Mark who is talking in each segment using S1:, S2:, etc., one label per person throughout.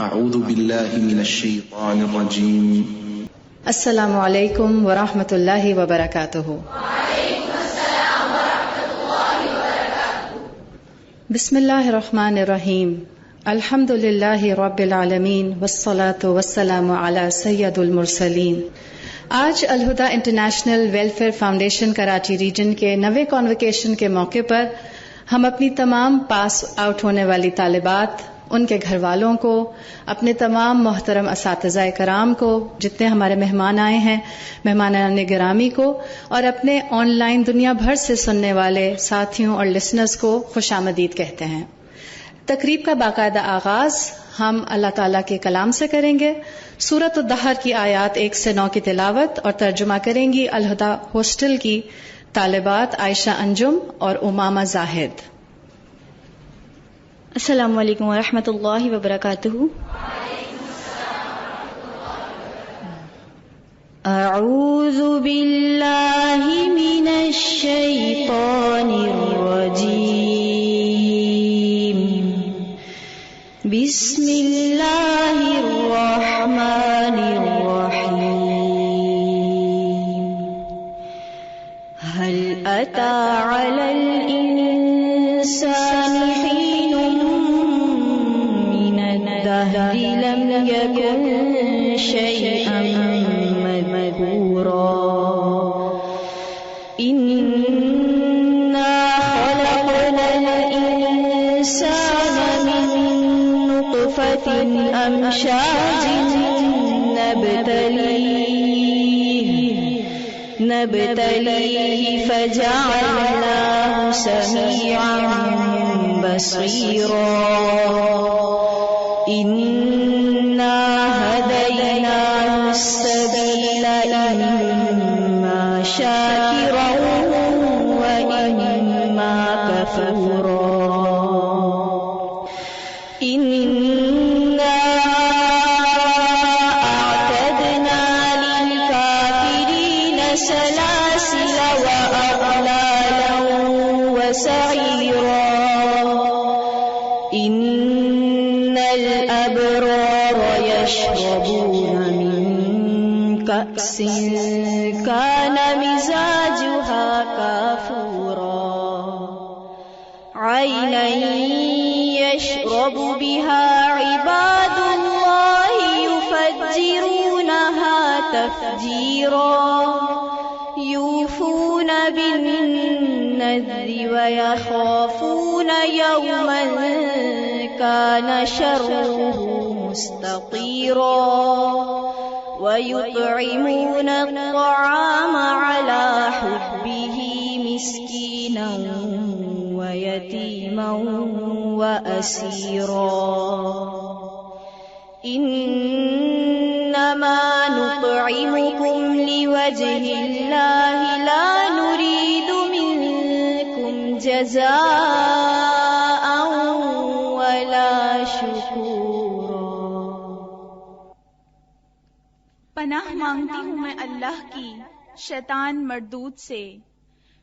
S1: اعوذ باللہ من الشیطان الرجیم.
S2: السلام علیکم ورحمۃ اللہ وبرکاتہ. بسم اللہ الرحمن الرحیم. الحمد للہ رب العالمین والصلاة والسلام علی سید المرسلین. آج Alhuda international welfare foundation Karachi region کے 90 کانوکیشن کے موقع پر ہم اپنی تمام پاس آؤٹ ہونے والی طالبات، ان کے گھر والوں کو، اپنے تمام محترم اساتذہ کرام کو، جتنے ہمارے مہمان آئے ہیں، مہمانان گرامی کو، اور اپنے آن لائن دنیا بھر سے سننے والے ساتھیوں اور لسنرز کو خوش آمدید کہتے ہیں. تقریب کا باقاعدہ آغاز ہم اللہ تعالیٰ کے کلام سے کریں گے. سورۃ الدہر کی آیات 1 سے 9 کی تلاوت اور ترجمہ کریں گی الہدا ہاسٹل کی طالبات عائشہ انجم اور امامہ زاہد.
S3: السلام علیکم ورحمۃ اللہ وبرکاتہ. اعوذ باللہ من الشیطان الرجیم. بسم اللہ الرحمن الرحیم. هل أتى على الإنسان حين من الدهر لم يكن شيئا مذكورا. إنا خلقنا الإنسان من نطفة أمشاج نبتليه فجعلناه سميعا بصيرا. إنا هديناه السبيل إما شاكرا وإما كفورا. إنا أعتدنا للكافرين سلاسل وأغلالا وسعيرا. إن الأبرار يشربون من كأس كان مزاجها كافورا. عينا يشرب بها عباد الله يفجرونها تفجيرا. يوفون بالنذر ويخافون يوما كان شره مستطيرا. ويطعمون الطعام على حبه مسكينا ويتيما وأسيرا. إنما نطعمكم لوجه الله لا نريد منكم جزاء ولا شكورا.
S4: پناہ مانگتی ہوں میں اللہ کی شیطان مردود سے.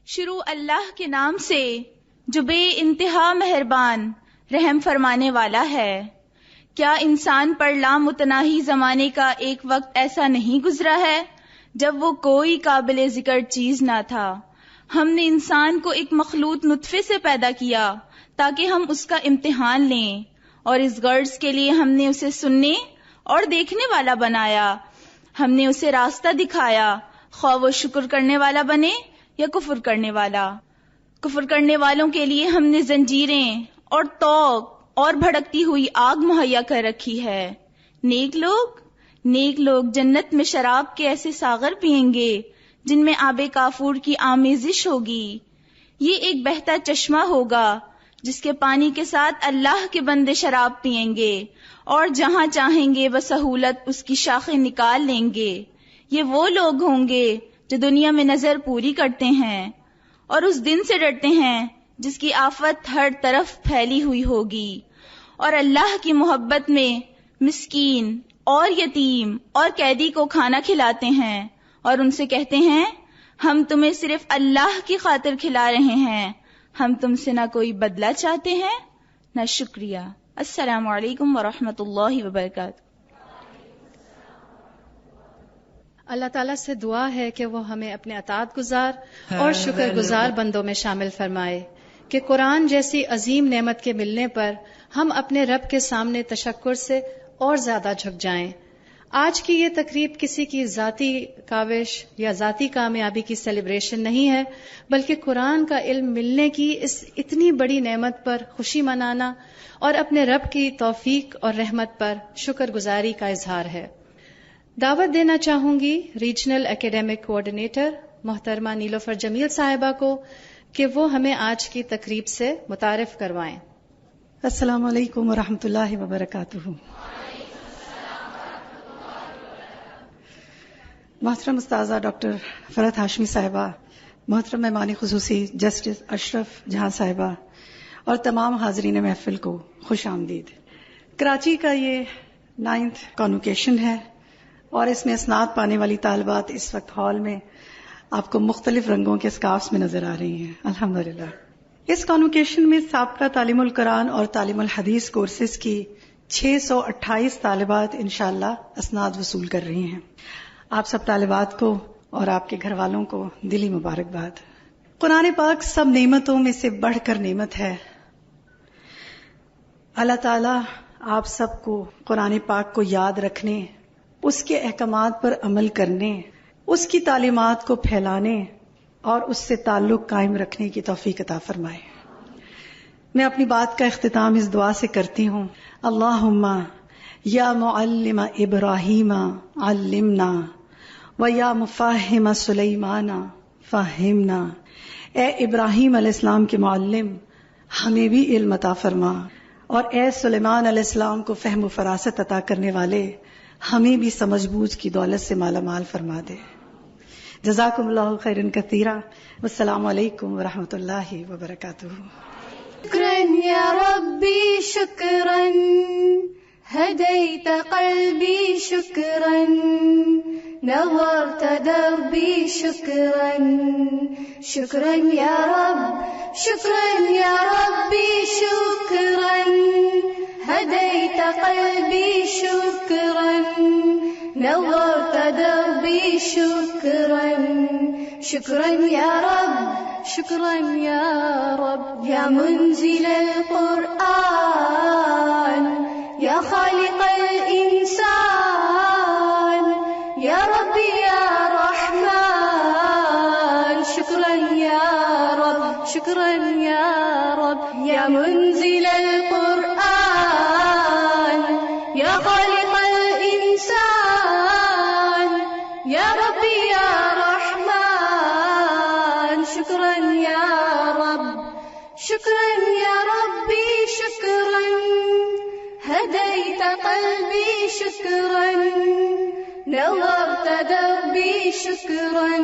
S4: شروع اللہ کے نام سے جو بے انتہا مہربان رحم فرمانے والا ہے. کیا انسان پر لامتناہی زمانے کا ایک وقت ایسا نہیں گزرا ہے جب وہ کوئی قابل ذکر چیز نہ تھا؟ ہم نے انسان کو ایک مخلوط نطفے سے پیدا کیا تاکہ ہم اس کا امتحان لیں، اور اس غرض کے لیے ہم نے اسے سننے اور دیکھنے والا بنایا. ہم نے اسے راستہ دکھایا، خواہ وہ شکر کرنے والا بنے یا کفر کرنے والا. کفر کرنے والوں کے لیے ہم نے زنجیریں اور طوق اور بھڑکتی ہوئی آگ مہیا کر رکھی ہے. نیک لوگ جنت میں شراب کے ایسے ساغر پئیں گے جن میں آب کافور کی آمیزش ہوگی. یہ ایک بہتا چشمہ ہوگا جس کے پانی کے ساتھ اللہ کے بندے شراب پئیں گے، اور جہاں چاہیں گے بسہولت اس کی شاخیں نکال لیں گے. یہ وہ لوگ ہوں گے جو دنیا میں نظر پوری کرتے ہیں اور اس دن سے ڈرتے ہیں جس کی آفت ہر طرف پھیلی ہوئی ہوگی، اور اللہ کی محبت میں مسکین اور یتیم اور قیدی کو کھانا کھلاتے ہیں، اور ان سے کہتے ہیں ہم تمہیں صرف اللہ کی خاطر کھلا رہے ہیں، ہم تم سے نہ کوئی بدلہ چاہتے ہیں نہ شکریہ. السلام علیکم ورحمۃ اللہ وبرکاتہ۔
S2: اللہ تعالیٰ سے دعا ہے کہ وہ ہمیں اپنے اطاعت گزار اور شکر گزار بندوں میں شامل فرمائے، کہ قرآن جیسی عظیم نعمت کے ملنے پر ہم اپنے رب کے سامنے تشکر سے اور زیادہ جھک جائیں۔ آج کی یہ تقریب کسی کی ذاتی کاوش یا ذاتی کامیابی کی سیلیبریشن نہیں ہے، بلکہ قرآن کا علم ملنے کی اس اتنی بڑی نعمت پر خوشی منانا اور اپنے رب کی توفیق اور رحمت پر شکر گزاری کا اظہار ہے۔ دعوت دینا چاہوں گی ریجنل ایکیڈیمک کوآرڈینیٹر محترمہ نیلوفر جمیل صاحبہ کو کہ وہ ہمیں آج کی تقریب سے متعارف کروائیں۔
S5: السلام علیکم ورحمۃ اللہ وبرکاتہ۔ محترم استاذہ ڈاکٹر فرحت ہاشمی صاحبہ، محترم مہمان خصوصی جسٹس اشرف جہاں صاحبہ اور تمام حاضرین محفل کو خوش آمدید۔ کراچی کا یہ 9th کانوکیشن ہے اور اس میں اسناد پانے والی طالبات اس وقت ہال میں آپ کو مختلف رنگوں کے اسکارفس میں نظر آ رہی ہیں الحمدللہ۔ اس کانوکیشن میں سابقہ تعلیم القرآن اور تعلیم الحدیث کورسز کی 628 طالبات انشاءاللہ اسناد وصول کر رہی ہیں۔ آپ سب طالبات کو اور آپ کے گھر والوں کو دلی مبارکباد۔ قرآن پاک سب نعمتوں میں سے بڑھ کر نعمت ہے۔ اللہ تعالیٰ آپ سب کو قرآن پاک کو یاد رکھنے، اس کے احکامات پر عمل کرنے، اس کی تعلیمات کو پھیلانے اور اس سے تعلق قائم رکھنے کی توفیق عطا فرمائے۔ میں اپنی بات کا اختتام اس دعا سے کرتی ہوں، اللہم یا معلم ابراہیم علمنا و یا مفاہم سلیمان فہمنا۔ اے ابراہیم علیہ السلام کے معلم، ہمیں بھی علم عطا فرما، اور اے سلیمان علیہ السلام کو فہم و فراست عطا کرنے والے، ہمیں بھی سمجھ بوجھ کی دولت سے مالا مال فرما دے۔ جزاکم اللہ خیرا کثیرا، والسلام علیکم ورحمۃ اللہ وبرکاتہ۔
S3: شکراً یا ربی شکراً، ہدیت قلبی شکراً، نورت دربی شکراً، شکراً یا رب، شکراً یا ربی شکراً، ہدیت قلبی شکراً، نورت دربی شکراً، شکراً یا رب، شکراً یا رب، یا منزل القرآن، یا خالق الانسان، یا ربی یا رحمان، شکراً یا رب، شکراً یا رب، یا منزل القرآن، یا خالق الانسان، یا ربی یا رحمان، شکراً یا رب، شکراً یا ربی شکراً، ہدیت قلبی شکراً، نورت دربی شکراً،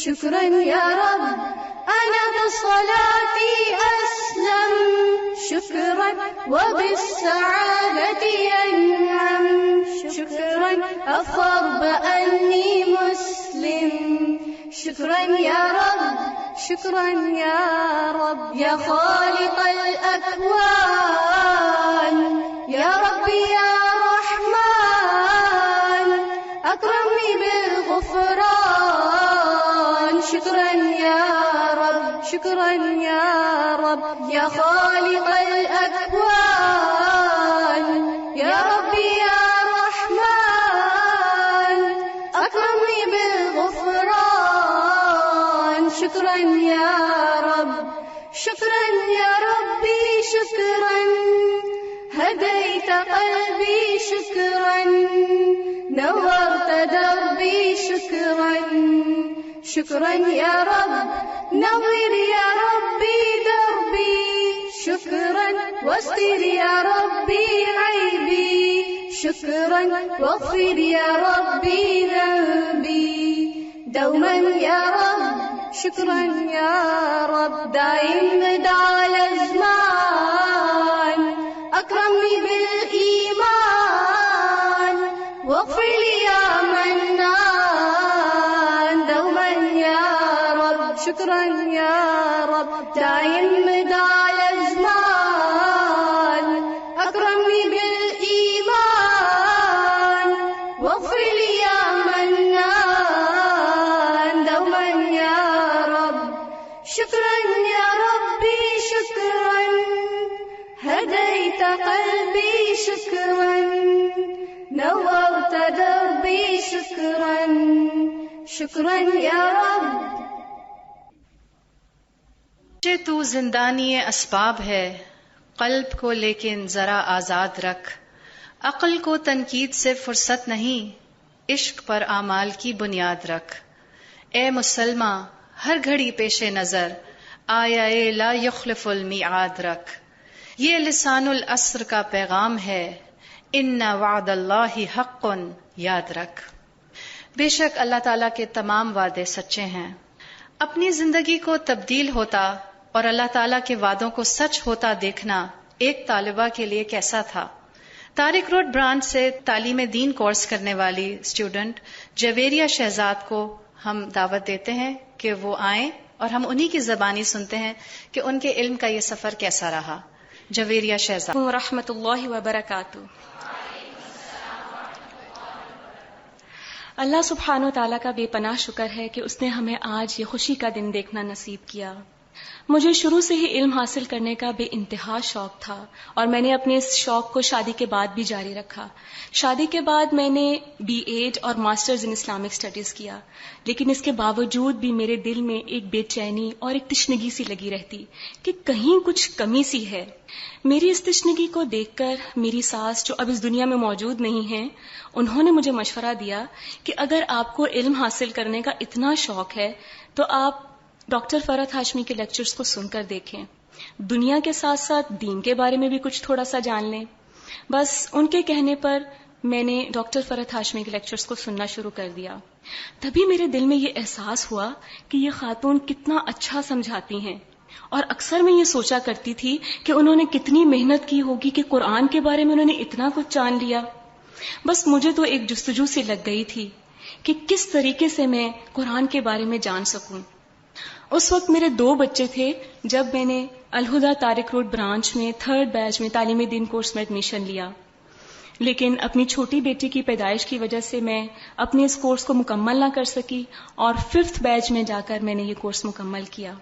S3: شکراً یا رب، أنا بالصلاة أسلم شكرا وبالسعادة أنعم شكرا أفخر بأني مسلم شكرا يا رب شكرا يا رب يا خالق الأكوان يا ربي يا رحمن أكرمني بالغفران شكرا يا رب شكرا يا رب يا خالق الأكوان يا ربي يا رحمن أكرمني بالغفران شكرا يا رب شكرا يا ربي شكرا هديت قلبي شكرا نورت دربي شكرا شكرا يا رب نور يا ربي دربي شكرا واستر يا ربي عيبي شكرا واغفر يا ربي ذنبي دوما يا رب شكرا يا رب دائم مدى الأزمان أكرمني بالإيمان واغفر لي يا منان دوما يا رب شكرا يا رب دائم مدى الأزمان شكرا نورت دربي شكرا شكرا يا رب.
S2: تو زندانی اسباب ہے، قلب کو لیکن ذرا آزاد رکھ. عقل کو تنقید سے فرصت نہیں، عشق پر اعمال کی بنیاد رکھ. اے مسلماں ہر گھڑی پیش نظر آیا لا یخلف المیعاد رکھ. یہ لسان العصر کا پیغام ہے، ان وعد اللہ حق یاد رکھ. بے شک اللہ تعالیٰ کے تمام وعدے سچے ہیں. اپنی زندگی کو تبدیل ہوتا اور اللہ تعالیٰ کے وعدوں کو سچ ہوتا دیکھنا ایک طالبہ کے لیے کیسا تھا. طارق روڈ برانچ سے تعلیم دین کورس کرنے والی اسٹوڈنٹ جویریہ شہزاد کو ہم دعوت دیتے ہیں کہ وہ آئیں اور ہم انہی کی زبانی سنتے ہیں کہ ان کے علم کا یہ سفر کیسا رہا. جویریہ شہزاد.
S6: ورحمۃ اللہ وبرکاتہ. اللہ سبحانہ و تعالیٰ کا بے پناہ شکر ہے کہ اس نے ہمیں آج یہ خوشی کا دن دیکھنا نصیب کیا. مجھے شروع سے ہی علم حاصل کرنے کا بے انتہا شوق تھا اور میں نے اپنے اس شوق کو شادی کے بعد بھی جاری رکھا. شادی کے بعد میں نے BA اور ماسٹرز ان اسلامک اسٹڈیز کیا، لیکن اس کے باوجود بھی میرے دل میں ایک بے چینی اور ایک تشنگی سی لگی رہتی کہ کہیں کچھ کمی سی ہے. میری اس تشنگی کو دیکھ کر میری ساس جو اب اس دنیا میں موجود نہیں ہیں، انہوں نے مجھے مشورہ دیا کہ اگر آپ کو علم حاصل کرنے کا اتنا شوق ہے تو آپ ڈاکٹر فرحت ہاشمی کے لیکچرز کو سن کر دیکھیں، دنیا کے ساتھ ساتھ دین کے بارے میں بھی کچھ تھوڑا سا جان لیں. بس ان کے کہنے پر میں نے ڈاکٹر فرحت ہاشمی کے لیکچرز کو سننا شروع کر دیا. تبھی میرے دل میں یہ احساس ہوا کہ یہ خاتون کتنا اچھا سمجھاتی ہیں، اور اکثر میں یہ سوچا کرتی تھی کہ انہوں نے کتنی محنت کی ہوگی کہ قرآن کے بارے میں انہوں نے اتنا کچھ جان لیا. بس مجھے تو ایک جستجو سی لگ گئی تھی کہ کس طریقے سے میں قرآن کے بارے میں جان سکوں. اس وقت میرے 2 بچے تھے جب میں نے الہدیٰ طارق روڈ برانچ میں 3rd بیچ میں تعلیم دین کورس میں ایڈمیشن لیا، لیکن اپنی چھوٹی بیٹی کی پیدائش کی وجہ سے میں اپنے اس کورس کو مکمل نہ کر سکی اور 5th بیچ میں جا کر میں نے یہ کورس مکمل کیا.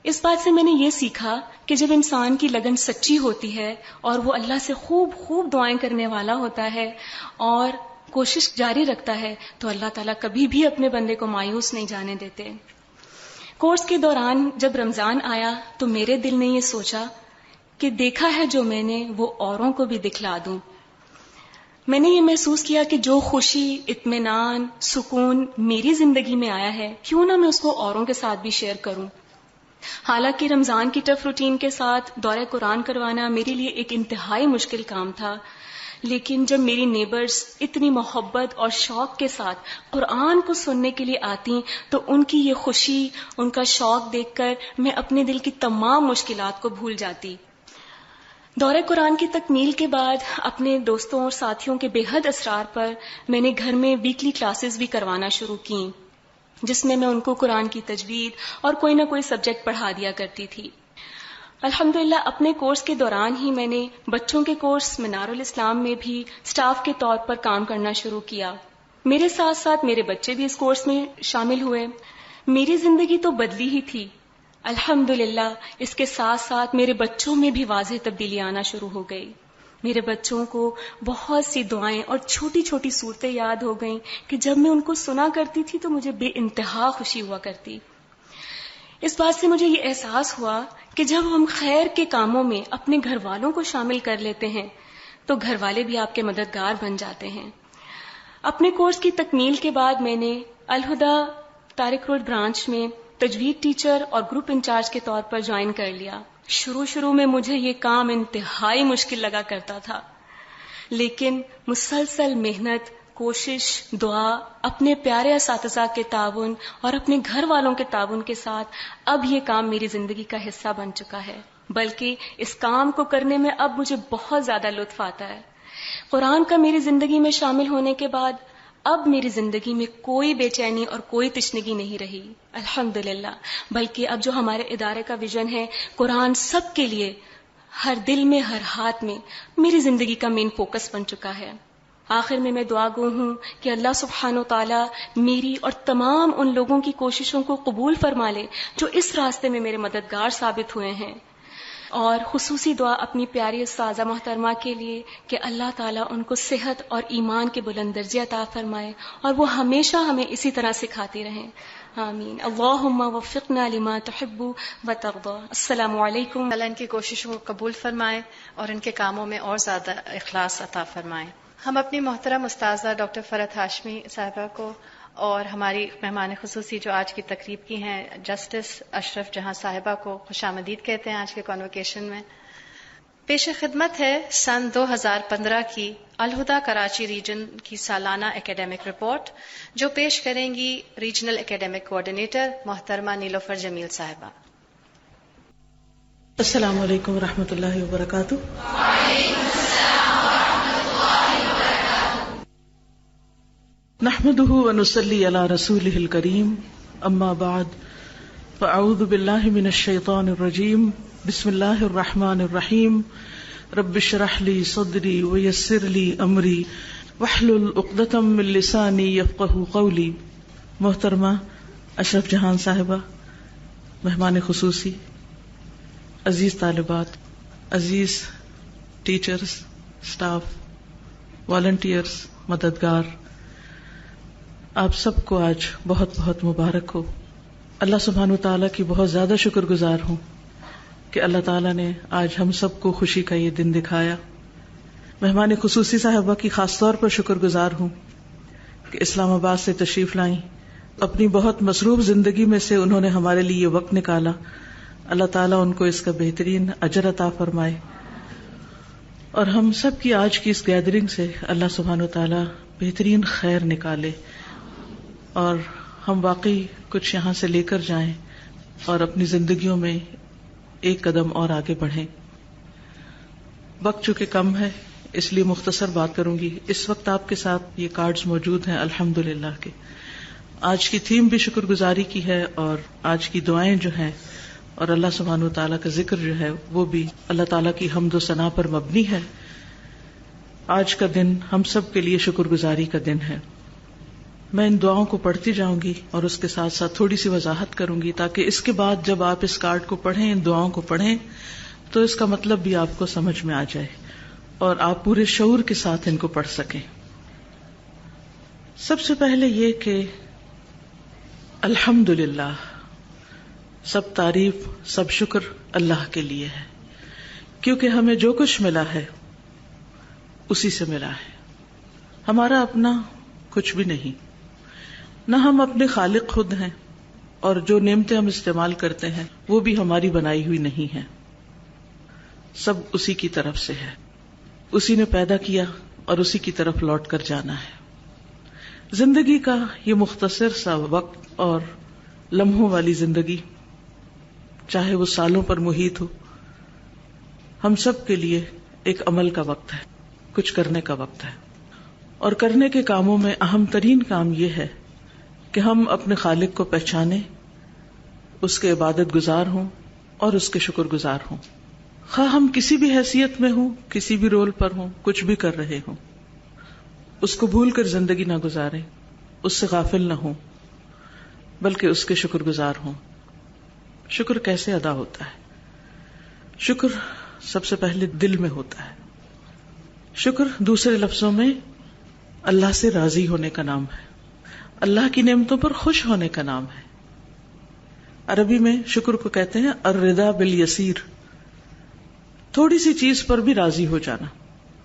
S6: اس بات سے میں نے یہ سیکھا کہ جب انسان کی لگن سچی ہوتی ہے اور وہ اللہ سے خوب خوب دعائیں کرنے والا ہوتا ہے اور کوشش جاری رکھتا ہے تو اللہ تعالیٰ کبھی بھی اپنے بندے کو مایوس نہیں جانے دیتے. کورس کے دوران جب رمضان آیا تو میرے دل نے یہ سوچا کہ دیکھا ہے جو میں نے وہ اوروں کو بھی دکھلا دوں. میں نے یہ محسوس کیا کہ جو خوشی، اطمینان، سکون میری زندگی میں آیا ہے کیوں نہ میں اس کو اوروں کے ساتھ بھی شیئر کروں. حالانکہ رمضان کی ٹف روٹین کے ساتھ دورہ قرآن کروانا میرے لیے ایک انتہائی مشکل کام تھا، لیکن جب میری نیبرز اتنی محبت اور شوق کے ساتھ قرآن کو سننے کے لیے آتی تو ان کی یہ خوشی، ان کا شوق دیکھ کر میں اپنے دل کی تمام مشکلات کو بھول جاتی. دورہ قرآن کی تکمیل کے بعد اپنے دوستوں اور ساتھیوں کے بے حد اصرار پر میں نے گھر میں ویکلی کلاسز بھی کروانا شروع کی، جس میں ان کو قرآن کی تجوید اور کوئی نہ کوئی سبجیکٹ پڑھا دیا کرتی تھی. الحمدللہ اپنے کورس کے دوران ہی میں نے بچوں کے کورس منار الاسلام میں بھی سٹاف کے طور پر کام کرنا شروع کیا. میرے ساتھ ساتھ میرے بچے بھی اس کورس میں شامل ہوئے. میری زندگی تو بدلی ہی تھی. الحمدللہ اس کے ساتھ ساتھ میرے بچوں میں بھی واضح تبدیلی آنا شروع ہو گئی. میرے بچوں کو بہت سی دعائیں اور چھوٹی چھوٹی صورتیں یاد ہو گئیں کہ جب میں ان کو سنا کرتی تھی تو مجھے بے انتہا خوشی ہوا کرتی. اس بات سے مجھے یہ احساس ہوا کہ جب ہم خیر کے کاموں میں اپنے گھر والوں کو شامل کر لیتے ہیں تو گھر والے بھی آپ کے مددگار بن جاتے ہیں. اپنے کورس کی تکمیل کے بعد میں نے الہدیٰ طارق روڈ برانچ میں تجوید ٹیچر اور گروپ انچارج کے طور پر جوائن کر لیا. شروع میں مجھے یہ کام انتہائی مشکل لگا کرتا تھا، لیکن مسلسل محنت، کوشش، دعا، اپنے پیارے اساتذہ کے تعاون اور اپنے گھر والوں کے تعاون کے ساتھ اب یہ کام میری زندگی کا حصہ بن چکا ہے. بلکہ اس کام کو کرنے میں اب مجھے بہت زیادہ لطف آتا ہے. قرآن کا میری زندگی میں شامل ہونے کے بعد اب میری زندگی میں کوئی بے چینی اور کوئی تشنگی نہیں رہی الحمدللہ. بلکہ اب جو ہمارے ادارے کا ویژن ہے قرآن سب کے لیے، ہر دل میں، ہر ہاتھ میں، میری زندگی کا مین فوکس بن چکا ہے. آخر میں دعا گو ہوں کہ اللہ سبحانہ و تعالیٰ میری اور تمام ان لوگوں کی کوششوں کو قبول فرما لے جو اس راستے میں میرے مددگار ثابت ہوئے ہیں. اور خصوصی دعا اپنی پیاری استاذہ محترمہ کے لیے کہ اللہ تعالیٰ ان کو صحت اور ایمان کے بلند درجے عطا فرمائے اور وہ ہمیشہ ہمیں اسی طرح سکھاتی رہیں. آمین. اللہم وفقنا لما تحب وترضى. السلام علیکم.
S2: اللہ ان کی کوششوں کو قبول فرمائے اور ان کے کاموں میں اور زیادہ اخلاص عطا فرمائے. ہم اپنی محترم استاذہ ڈاکٹر فرحت ہاشمی صاحبہ کو اور ہماری مہمان خصوصی جو آج کی تقریب کی ہیں جسٹس اشرف جہاں صاحبہ کو خوش آمدید کہتے ہیں آج کے کانوکیشن میں. پیش خدمت ہے سن 2015 کی الہدا کراچی ریجن کی سالانہ اکیڈیمک رپورٹ جو پیش کریں گی ریجنل اکیڈیمک کوآرڈینیٹر محترمہ نیلوفر جمیل صاحبہ.
S7: السلام علیکم ورحمۃ اللہ وبرکاتہ. نحمده ونصلي على رسوله الكريم اما بعد فاعوذ بالله من الشيطان الرجيم بسم الله الرحمن الرحيم رب اشرح لي صدري ويسر لي امري واحلل عقدة من لساني يفقهوا قولي. محترمہ اشرف جہان صاحبہ، مہمان خصوصی، عزیز طالبات، عزیز ٹیچرز، سٹاف، والنٹیئرز، مددگار، آپ سب کو آج بہت بہت مبارک ہو. اللہ سبحانہ وتعالیٰ کی بہت زیادہ شکر گزار ہوں کہ اللہ تعالیٰ نے آج ہم سب کو خوشی کا یہ دن دکھایا. مہمان خصوصی صاحبہ کی خاص طور پر شکر گزار ہوں کہ اسلام آباد سے تشریف لائیں. اپنی بہت مصروف زندگی میں سے انہوں نے ہمارے لیے یہ وقت نکالا. اللہ تعالیٰ ان کو اس کا بہترین اجر عطا فرمائے اور ہم سب کی آج کی اس گیدرنگ سے اللہ سبحانہ وتعالیٰ بہترین خیر نکالے اور ہم واقعی کچھ یہاں سے لے کر جائیں اور اپنی زندگیوں میں ایک قدم اور آگے بڑھیں. وقت چونکہ کم ہے اس لیے مختصر بات کروں گی. اس وقت آپ کے ساتھ یہ کارڈز موجود ہیں الحمدللہ کے. آج کی تھیم بھی شکر گزاری کی ہے اور آج کی دعائیں جو ہیں اور اللہ سبحانہ وتعالیٰ کا ذکر جو ہے وہ بھی اللہ تعالیٰ کی حمد و ثنا پر مبنی ہے. آج کا دن ہم سب کے لیے شکر گزاری کا دن ہے. میں ان دعاؤں کو پڑھتی جاؤں گی اور اس کے ساتھ ساتھ تھوڑی سی وضاحت کروں گی تاکہ اس کے بعد جب آپ اس کارڈ کو پڑھیں، ان دعاؤں کو پڑھیں تو اس کا مطلب بھی آپ کو سمجھ میں آ جائے اور آپ پورے شعور کے ساتھ ان کو پڑھ سکیں. سب سے پہلے یہ کہ الحمدللہ، سب تعریف، سب شکر اللہ کے لیے ہے کیونکہ ہمیں جو کچھ ملا ہے اسی سے ملا ہے. ہمارا اپنا کچھ بھی نہیں، نہ ہم اپنے خالق خود ہیں اور جو نعمتیں ہم استعمال کرتے ہیں وہ بھی ہماری بنائی ہوئی نہیں ہیں. سب اسی کی طرف سے ہے، اسی نے پیدا کیا اور اسی کی طرف لوٹ کر جانا ہے. زندگی کا یہ مختصر سا وقت اور لمحوں والی زندگی، چاہے وہ سالوں پر محیط ہو، ہم سب کے لیے ایک عمل کا وقت ہے، کچھ کرنے کا وقت ہے. اور کرنے کے کاموں میں اہم ترین کام یہ ہے کہ ہم اپنے خالق کو پہچانیں، اس کے عبادت گزار ہوں اور اس کے شکر گزار ہوں. خواہ ہم کسی بھی حیثیت میں ہوں، کسی بھی رول پر ہوں، کچھ بھی کر رہے ہوں، اس کو بھول کر زندگی نہ گزاریں، اس سے غافل نہ ہوں بلکہ اس کے شکر گزار ہوں. شکر کیسے ادا ہوتا ہے؟ شکر سب سے پہلے دل میں ہوتا ہے. شکر دوسرے لفظوں میں اللہ سے راضی ہونے کا نام ہے، اللہ کی نعمتوں پر خوش ہونے کا نام ہے. عربی میں شکر کو کہتے ہیں الرضا بالیسیر، تھوڑی سی چیز پر بھی راضی ہو جانا.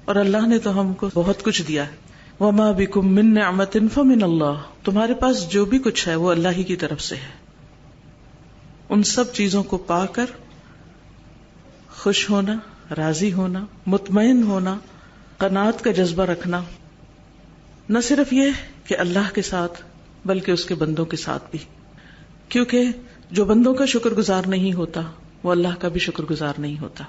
S7: اور اللہ نے تو ہم کو بہت کچھ دیا ہے. وما بکم من نعمت فمن اللہ، تمہارے پاس جو بھی کچھ ہے وہ اللہ ہی کی طرف سے ہے. ان سب چیزوں کو پا کر خوش ہونا، راضی ہونا، مطمئن ہونا، قناعت کا جذبہ رکھنا، نہ صرف یہ کہ اللہ کے ساتھ بلکہ اس کے بندوں کے ساتھ بھی. کیونکہ جو بندوں کا شکر گزار نہیں ہوتا وہ اللہ کا بھی شکر گزار نہیں ہوتا.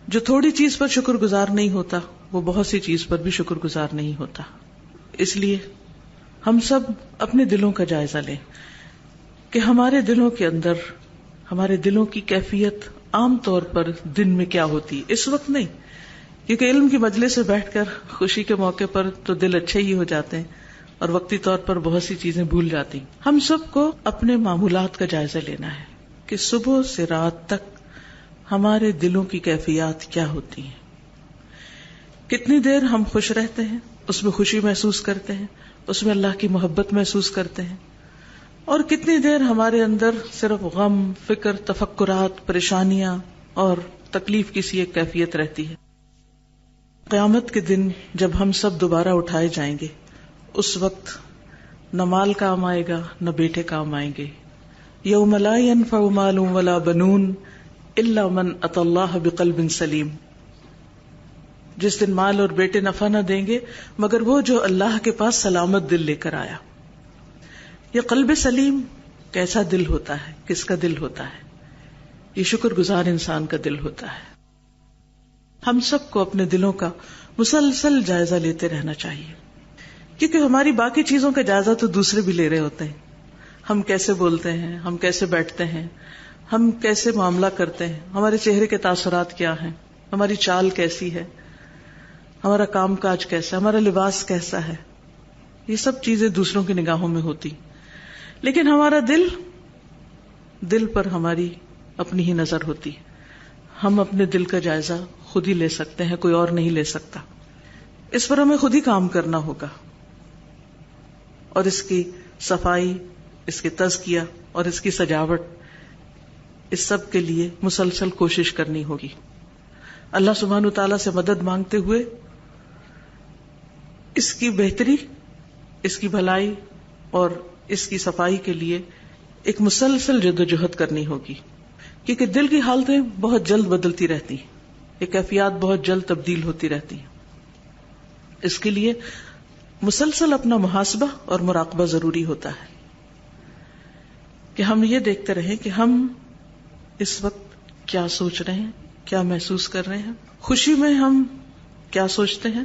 S7: جو تھوڑی چیز پر شکر گزار نہیں ہوتا وہ بہت سی چیز پر بھی شکر گزار نہیں ہوتا. اس لیے ہم سب اپنے دلوں کا جائزہ لیں کہ ہمارے دلوں کے اندر، ہمارے دلوں کی کیفیت عام طور پر دن میں کیا ہوتی ہے. اس وقت نہیں، کیونکہ علم کی مجلس سے بیٹھ کر خوشی کے موقع پر تو دل اچھے ہی ہو جاتے ہیں اور وقتی طور پر بہت سی چیزیں بھول جاتی. ہم سب کو اپنے معمولات کا جائزہ لینا ہے کہ صبح سے رات تک ہمارے دلوں کی کیفیات کیا ہوتی ہیں. کتنی دیر ہم خوش رہتے ہیں، اس میں خوشی محسوس کرتے ہیں، اس میں اللہ کی محبت محسوس کرتے ہیں، اور کتنی دیر ہمارے اندر صرف غم، فکر، تفکرات، پریشانیاں اور تکلیف کی سی ایک کیفیت رہتی ہے. قیامت کے دن جب ہم سب دوبارہ اٹھائے جائیں گے، اس وقت نہ مال کام آئے گا نہ بیٹے کام آئیں گے. یوم لا ينفع مال ولا بنون الا من اتى الله بقلب سلیم. جس دن مال اور بیٹے نفع نہ دیں گے مگر وہ جو اللہ کے پاس سلامت دل لے کر آیا. یہ قلب سلیم کیسا دل ہوتا ہے، کس کا دل ہوتا ہے؟ یہ شکر گزار انسان کا دل ہوتا ہے. ہم سب کو اپنے دلوں کا مسلسل جائزہ لیتے رہنا چاہیے، کیونکہ ہماری باقی چیزوں کا جائزہ تو دوسرے بھی لے رہے ہوتے ہیں. ہم کیسے بولتے ہیں، ہم کیسے بیٹھتے ہیں، ہم کیسے معاملہ کرتے ہیں، ہمارے چہرے کے تاثرات کیا ہیں، ہماری چال کیسی ہے، ہمارا کام کاج کیسا ہے، ہمارا لباس کیسا ہے. یہ سب چیزیں دوسروں کی نگاہوں میں ہوتی، لیکن ہمارا دل پر ہماری اپنی ہی نظر ہوتی. ہم اپنے دل کا جائزہ خود ہی لے سکتے ہیں، کوئی اور نہیں لے سکتا. اس پر ہمیں خود ہی کام کرنا ہوگا اور اس کی صفائی، اس کی تزکیہ اور اس کی سجاوٹ، اس سب کے لیے مسلسل کوشش کرنی ہوگی. اللہ سبحانہ وتعالیٰ سے مدد مانگتے ہوئے اس کی بہتری، اس کی بھلائی اور اس کی صفائی کے لیے ایک مسلسل جدوجہد کرنی ہوگی، کیونکہ دل کی حالتیں بہت جلد بدلتی رہتی ہیں، یہ کیفیات بہت جلد تبدیل ہوتی رہتی ہیں. اس کے لیے مسلسل اپنا محاسبہ اور مراقبہ ضروری ہوتا ہے کہ ہم یہ دیکھتے رہیں کہ ہم اس وقت کیا سوچ رہے ہیں، کیا محسوس کر رہے ہیں. خوشی میں ہم کیا سوچتے ہیں،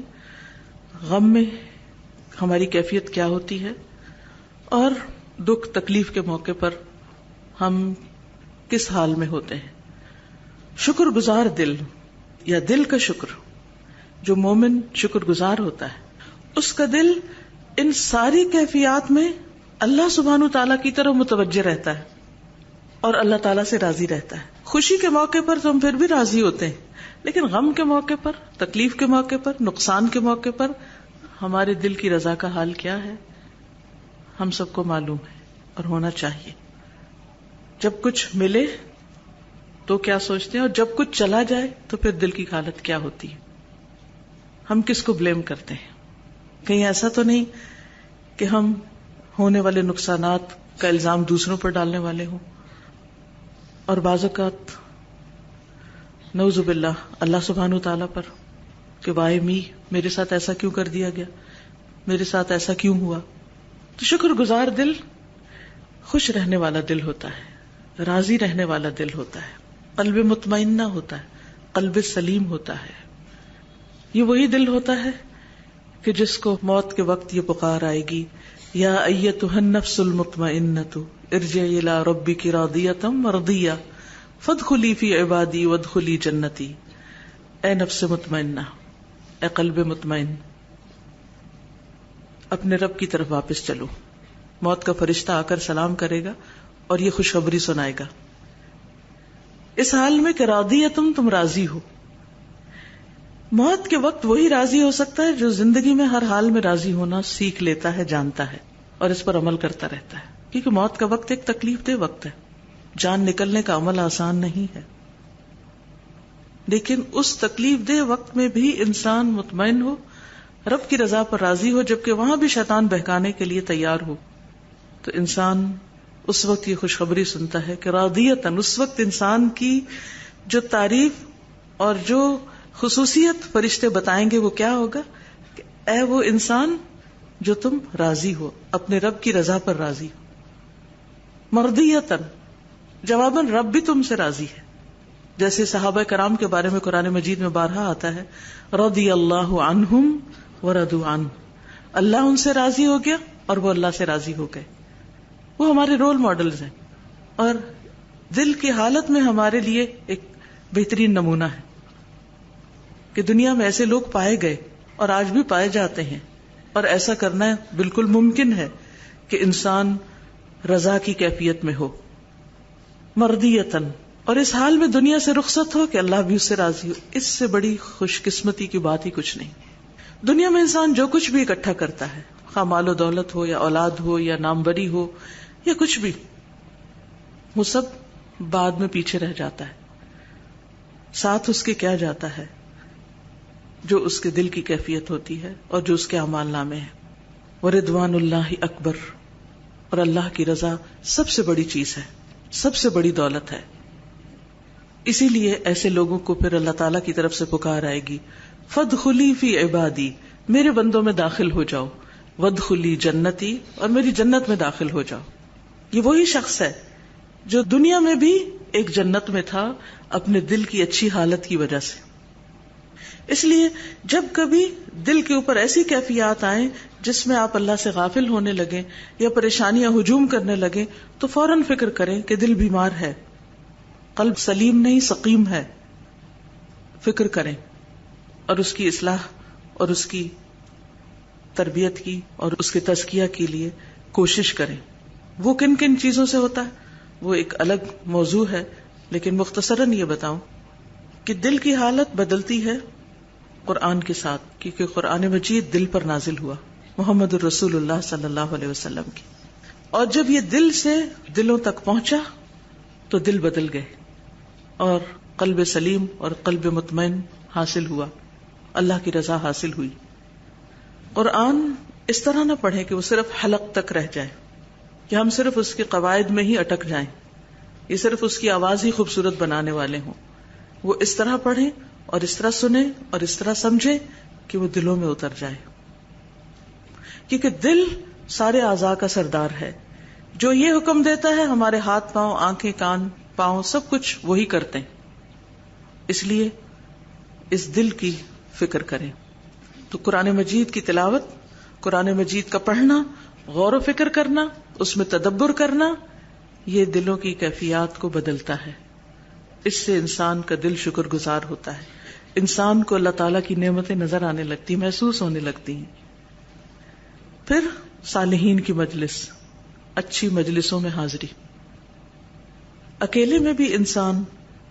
S7: غم میں ہماری کیفیت کیا ہوتی ہے، اور دکھ تکلیف کے موقع پر ہم کس حال میں ہوتے ہیں. شکر گزار دل یا دل کا شکر، جو مومن شکر گزار ہوتا ہے، اس کا دل ان ساری کیفیات میں اللہ سبحانہ تعالیٰ کی طرف متوجہ رہتا ہے اور اللہ تعالیٰ سے راضی رہتا ہے. خوشی کے موقع پر تو ہم پھر بھی راضی ہوتے ہیں، لیکن غم کے موقع پر، تکلیف کے موقع پر، نقصان کے موقع پر ہمارے دل کی رضا کا حال کیا ہے ہم سب کو معلوم ہے اور ہونا چاہیے. جب کچھ ملے تو کیا سوچتے ہیں، اور جب کچھ چلا جائے تو پھر دل کی حالت کیا ہوتی ہے. ہم کس کو بلیم کرتے ہیں؟ کہیں ایسا تو نہیں کہ ہم ہونے والے نقصانات کا الزام دوسروں پر ڈالنے والے ہوں، اور بعض اوقات نعوذ باللہ اللہ سبحانہ تعالیٰ پر کہ وائے می، میرے ساتھ ایسا کیوں کر دیا گیا، میرے ساتھ ایسا کیوں ہوا. تو شکر گزار دل خوش رہنے والا دل ہوتا ہے، راضی رہنے والا دل ہوتا ہے، قلب مطمئنہ ہوتا ہے، قلب سلیم ہوتا ہے. یہ وہی دل ہوتا ہے کہ جس کو موت کے وقت یہ پکار آئے گی، یا ایتھا النفس المطمئنۃ ارجعی الی ربک راضیۃ مرضیہ فادخلی فی عبادی وادخلی جنتی. اے نفس مطمئنہ، اے قلب مطمئن، اپنے رب کی طرف واپس چلو. موت کا فرشتہ آ کر سلام کرے گا اور یہ خوشخبری سنائے گا اس حال میں کہ راضیۃ، تم راضی ہو. موت کے وقت وہی راضی ہو سکتا ہے جو زندگی میں ہر حال میں راضی ہونا سیکھ لیتا ہے، جانتا ہے اور اس پر عمل کرتا رہتا ہے. کیونکہ موت کا وقت ایک تکلیف دہ وقت ہے، جان نکلنے کا عمل آسان نہیں ہے، لیکن اس تکلیف دہ وقت میں بھی انسان مطمئن ہو، رب کی رضا پر راضی ہو، جبکہ وہاں بھی شیطان بہکانے کے لیے تیار ہو، تو انسان اس وقت یہ خوشخبری سنتا ہے کہ راضیتاً. اس وقت انسان کی جو تعریف اور جو خصوصیت فرشتے بتائیں گے وہ کیا ہوگا کہ اے وہ انسان جو تم راضی ہو، اپنے رب کی رضا پر راضی ہو. مرضیتاً، جواباً رب بھی تم سے راضی ہے. جیسے صحابہ کرام کے بارے میں قرآن مجید میں بارہا آتا ہے، رضی اللہ عنہم ورضوا عنہ، اللہ ان سے راضی ہو گیا اور وہ اللہ سے راضی ہو گئے. وہ ہمارے رول ماڈلز ہیں اور دل کی حالت میں ہمارے لیے ایک بہترین نمونہ ہے کہ دنیا میں ایسے لوگ پائے گئے اور آج بھی پائے جاتے ہیں، اور ایسا کرنا بالکل ممکن ہے کہ انسان رضا کی کیفیت میں ہو. مرضیتاً، اور اس حال میں دنیا سے رخصت ہو کہ اللہ بھی اس سے راضی ہو. اس سے بڑی خوش قسمتی کی بات ہی کچھ نہیں. دنیا میں انسان جو کچھ بھی اکٹھا کرتا ہے، خواہ مال و دولت ہو یا اولاد ہو یا ناموری ہو یا کچھ بھی، وہ سب بعد میں پیچھے رہ جاتا ہے. ساتھ اس کے کیا جاتا ہے؟ جو اس کے دل کی کیفیت ہوتی ہے اور جو اس کے اعمال نامے ہیں. وَرِضْوَانُ اللَّهِ اکبر، اور اللہ کی رضا سب سے بڑی چیز ہے، سب سے بڑی دولت ہے. اسی لیے ایسے لوگوں کو پھر اللہ تعالیٰ کی طرف سے پکار آئے گی، فَادْخُلِي فِي عِبَادِي، میرے بندوں میں داخل ہو جاؤ، وَادْخُلِي جنتی، اور میری جنت میں داخل ہو جاؤ. یہ وہی شخص ہے جو دنیا میں بھی ایک جنت میں تھا اپنے دل کی اچھی حالت کی وجہ سے. اس لیے جب کبھی دل کے اوپر ایسی کیفیات آئیں جس میں آپ اللہ سے غافل ہونے لگیں یا پریشانیاں ہجوم کرنے لگیں تو فوراً فکر کریں کہ دل بیمار ہے، قلب سلیم نہیں سقیم ہے. فکر کریں اور اس کی اصلاح اور اس کی تربیت کی اور اس کے تزکیہ کے لیے کوشش کریں. وہ کن کن چیزوں سے ہوتا ہے وہ ایک الگ موضوع ہے، لیکن مختصراً یہ بتاؤں کہ دل کی حالت بدلتی ہے قرآن کے ساتھ، کیونکہ قرآن مجید دل پر نازل ہوا محمد الرسول اللہ صلی اللہ علیہ وسلم کی. اور جب یہ دل سے دلوں تک پہنچا تو دل بدل گئے اور قلب سلیم اور قلب مطمئن حاصل ہوا، اللہ کی رضا حاصل ہوئی. قرآن اس طرح نہ پڑھیں کہ وہ صرف حلق تک رہ جائے، کہ ہم صرف اس کے قواعد میں ہی اٹک جائیں، یہ صرف اس کی آواز ہی خوبصورت بنانے والے ہوں. وہ اس طرح پڑھیں اور اس طرح سنیں اور اس طرح سمجھیں کہ وہ دلوں میں اتر جائے. کیونکہ دل سارے اعضاء کا سردار ہے. جو یہ حکم دیتا ہے ہمارے ہاتھ پاؤں آنکھیں کان پاؤں سب کچھ وہی کرتے ہیں. اس لیے اس دل کی فکر کریں. تو قرآن مجید کی تلاوت، قرآن مجید کا پڑھنا، غور و فکر کرنا، اس میں تدبر کرنا، یہ دلوں کی کیفیات کو بدلتا ہے. اس سے انسان کا دل شکر گزار ہوتا ہے، انسان کو اللہ تعالیٰ کی نعمتیں نظر آنے لگتی، محسوس ہونے لگتی ہیں. پھر صالحین کی مجلس، اچھی مجلسوں میں حاضری. اکیلے میں بھی انسان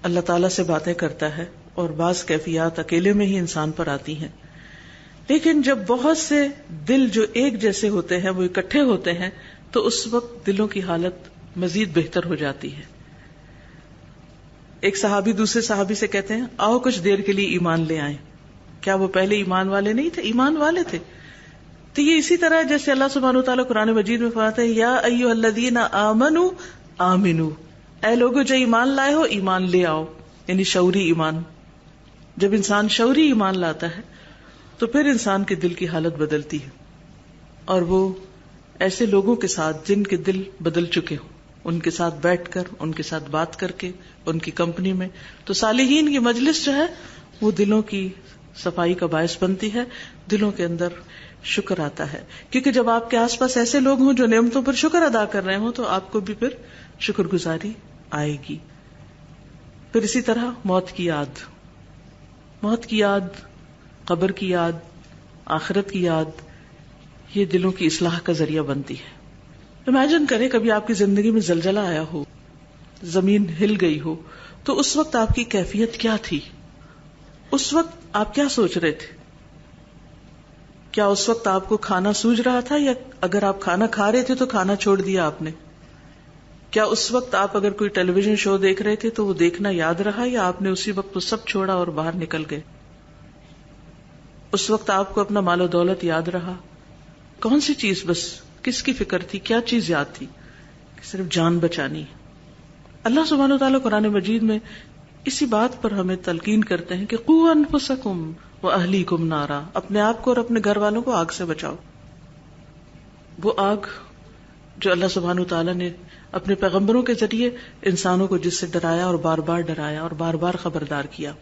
S7: اللہ تعالیٰ سے باتیں کرتا ہے اور بعض کیفیات اکیلے میں ہی انسان پر آتی ہیں، لیکن جب بہت سے دل جو ایک جیسے ہوتے ہیں وہ اکٹھے ہوتے ہیں تو اس وقت دلوں کی حالت مزید بہتر ہو جاتی ہے. ایک صحابی دوسرے صحابی سے کہتے ہیں آؤ کچھ دیر کے لیے ایمان لے آئیں. کیا وہ پہلے ایمان والے نہیں تھے؟ ایمان والے تھے. تو یہ اسی طرح جیسے اللہ سبحانہ وتعالیٰ قرآن مجید میں فرماتا ہے یا ایھا الذین آمنوا آمنو، اے لوگو جو ایمان لائے ہو ایمان لے آؤ، یعنی شعوری ایمان. جب انسان شعوری ایمان لاتا ہے تو پھر انسان کے دل کی حالت بدلتی ہے اور وہ ایسے لوگوں کے ساتھ جن کے دل بدل چکے ہوں ان کے ساتھ بیٹھ کر، ان کے ساتھ بات کر کے، ان کی کمپنی میں، تو صالحین کی مجلس جو ہے وہ دلوں کی صفائی کا باعث بنتی ہے، دلوں کے اندر شکر آتا ہے. کیونکہ جب آپ کے آس پاس ایسے لوگ ہوں جو نعمتوں پر شکر ادا کر رہے ہوں تو آپ کو بھی پھر شکر گزاری آئے گی. پھر اسی طرح موت کی یاد، موت کی یاد، قبر کی یاد، آخرت کی یاد، یہ دلوں کی اصلاح کا ذریعہ بنتی ہے. امیجن کریں کبھی آپ کی زندگی میں زلزلہ آیا ہو، زمین ہل گئی ہو، تو اس وقت آپ کی کیفیت کیا تھی؟ اس وقت آپ کیا سوچ رہے تھے؟ کیا اس وقت آپ کو کھانا سوج رہا تھا، یا اگر آپ کھانا کھا رہے تھے تو کھانا چھوڑ دیا آپ نے؟ کیا اس وقت آپ اگر کوئی ٹیلی ویژن شو دیکھ رہے تھے تو وہ دیکھنا یاد رہا، یا آپ نے اسی وقت وہ سب چھوڑا اور باہر نکل گئے؟ اس وقت آپ کو اپنا مال و دولت یاد رہا؟ کون سی چیز، بس کس کی فکر تھی، کیا چیز یاد تھی؟ صرف جان بچانی. اللہ سبحانہ وتعالیٰ قرآن مجید میں اسی بات پر ہمیں تلقین کرتے ہیں کہ قوا انفسکم واہلیکم نارا، اپنے آپ کو اور اپنے گھر والوں کو آگ سے بچاؤ. وہ آگ جو اللہ سبحانہ وتعالیٰ نے اپنے پیغمبروں کے ذریعے انسانوں کو جس سے ڈرایا اور بار بار ڈرایا اور بار بار خبردار کیا،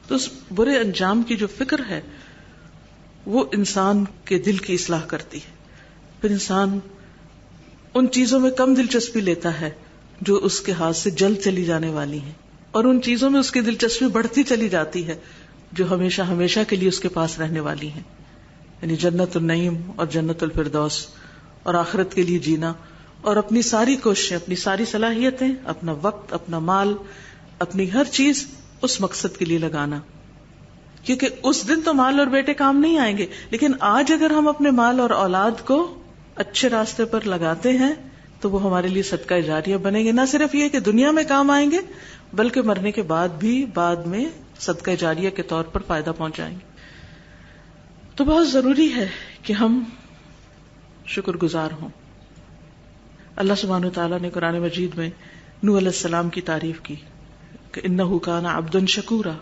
S7: تو اس برے انجام کی جو فکر ہے وہ انسان کے دل کی اصلاح کرتی ہے. پھر انسان ان چیزوں میں کم دلچسپی لیتا ہے جو اس کے ہاتھ سے جل چلی جانے والی ہیں، اور ان چیزوں میں اس کی دلچسپی بڑھتی چلی جاتی ہے جو ہمیشہ ہمیشہ کے لیے اس کے پاس رہنے والی ہیں، یعنی جنت النعیم اور جنت الفردوس اور آخرت کے لیے جینا، اور اپنی ساری کوششیں، اپنی ساری صلاحیتیں، اپنا وقت، اپنا مال اپنی ہر چیز اس مقصد کے لیے لگانا، کیونکہ اس دن تو مال اور بیٹے کام نہیں آئیں گے، لیکن آج اگر ہم اپنے مال اور اولاد کو اچھے راستے پر لگاتے ہیں تو وہ ہمارے لیے صدقہ جاریہ بنیں گے. نہ صرف یہ کہ دنیا میں کام آئیں گے بلکہ مرنے کے بعد بھی بعد میں صدقہ جاریہ کے طور پر فائدہ پہنچائیں گے. تو بہت ضروری ہے کہ ہم شکر گزار ہوں. اللہ سبحانہ وتعالیٰ نے قرآن مجید میں نوح علیہ السلام کی تعریف کی کہ انہ کان عبدا شکورا،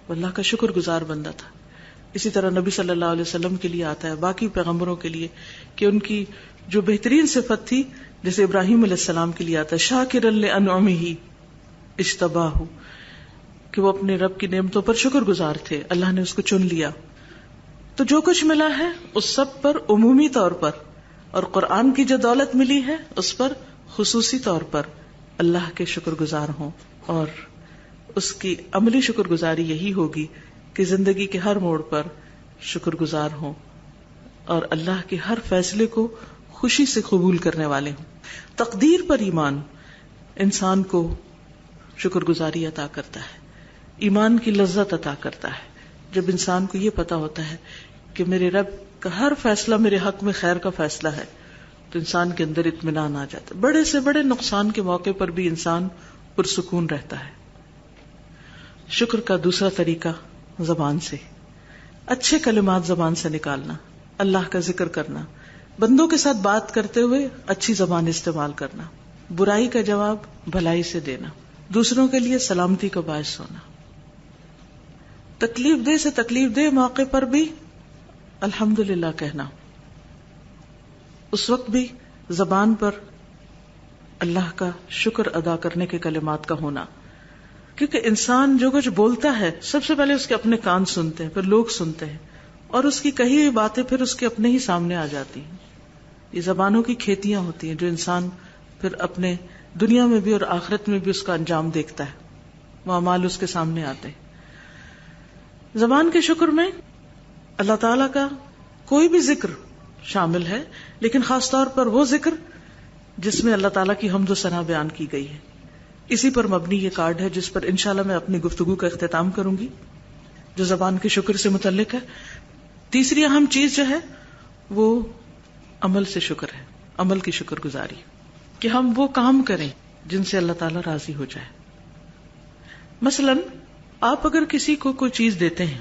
S7: وہ اللہ کا شکر گزار بندہ تھا. اسی طرح نبی صلی اللہ علیہ وسلم کے لیے آتا ہے، باقی پیغمبروں کے لیے، کہ ان کی جو بہترین صفت تھی، جیسے ابراہیم علیہ السلام کے لیے آتا ہے شاکرا لانعمہ اجتباہ، کہ وہ اپنے رب کی نعمتوں پر شکر گزار تھے، اللہ نے اس کو چن لیا. تو جو کچھ ملا ہے اس سب پر عمومی طور پر، اور قرآن کی جو دولت ملی ہے اس پر خصوصی طور پر اللہ کے شکر گزار ہوں. اور اس کی عملی شکر گزاری یہی ہوگی کہ زندگی کے ہر موڑ پر شکر گزار ہوں اور اللہ کے ہر فیصلے کو خوشی سے قبول کرنے والے ہوں. تقدیر پر ایمان انسان کو شکر گزاری عطا کرتا ہے، ایمان کی لذت عطا کرتا ہے. جب انسان کو یہ پتا ہوتا ہے کہ میرے رب کا ہر فیصلہ میرے حق میں خیر کا فیصلہ ہے، تو انسان کے اندر اطمینان آ جاتا ہے. بڑے سے بڑے نقصان کے موقع پر بھی انسان پرسکون رہتا ہے. شکر کا دوسرا طریقہ زبان سے، اچھے کلمات زبان سے نکالنا، اللہ کا ذکر کرنا، بندوں کے ساتھ بات کرتے ہوئے اچھی زبان استعمال کرنا، برائی کا جواب بھلائی سے دینا، دوسروں کے لیے سلامتی کا باعث ہونا، تکلیف دہ سے تکلیف دہ موقع پر بھی الحمدللہ کہنا، اس وقت بھی زبان پر اللہ کا شکر ادا کرنے کے کلمات کا ہونا. کیونکہ انسان جو کچھ بولتا ہے سب سے پہلے اس کے اپنے کان سنتے ہیں، پھر لوگ سنتے ہیں، اور اس کی کہی ہوئی باتیں پھر اس کے اپنے ہی سامنے آ جاتی ہیں. یہ زبانوں کی کھیتیاں ہوتی ہیں جو انسان پھر اپنے دنیا میں بھی اور آخرت میں بھی اس کا انجام دیکھتا ہے، وہ اعمال اس کے سامنے آتے ہیں. زبان کے شکر میں اللہ تعالیٰ کا کوئی بھی ذکر شامل ہے، لیکن خاص طور پر وہ ذکر جس میں اللہ تعالیٰ کی حمد و ثنا بیان کی گئی ہے. اسی پر مبنی یہ کارڈ ہے جس پر انشاءاللہ میں اپنی گفتگو کا اختتام کروں گی، جو زبان کے شکر سے متعلق ہے. تیسری اہم چیز جو ہے وہ عمل سے شکر ہے، عمل کی شکر گزاری، کہ ہم وہ کام کریں جن سے اللہ تعالیٰ راضی ہو جائے. مثلا آپ اگر کسی کو کوئی چیز دیتے ہیں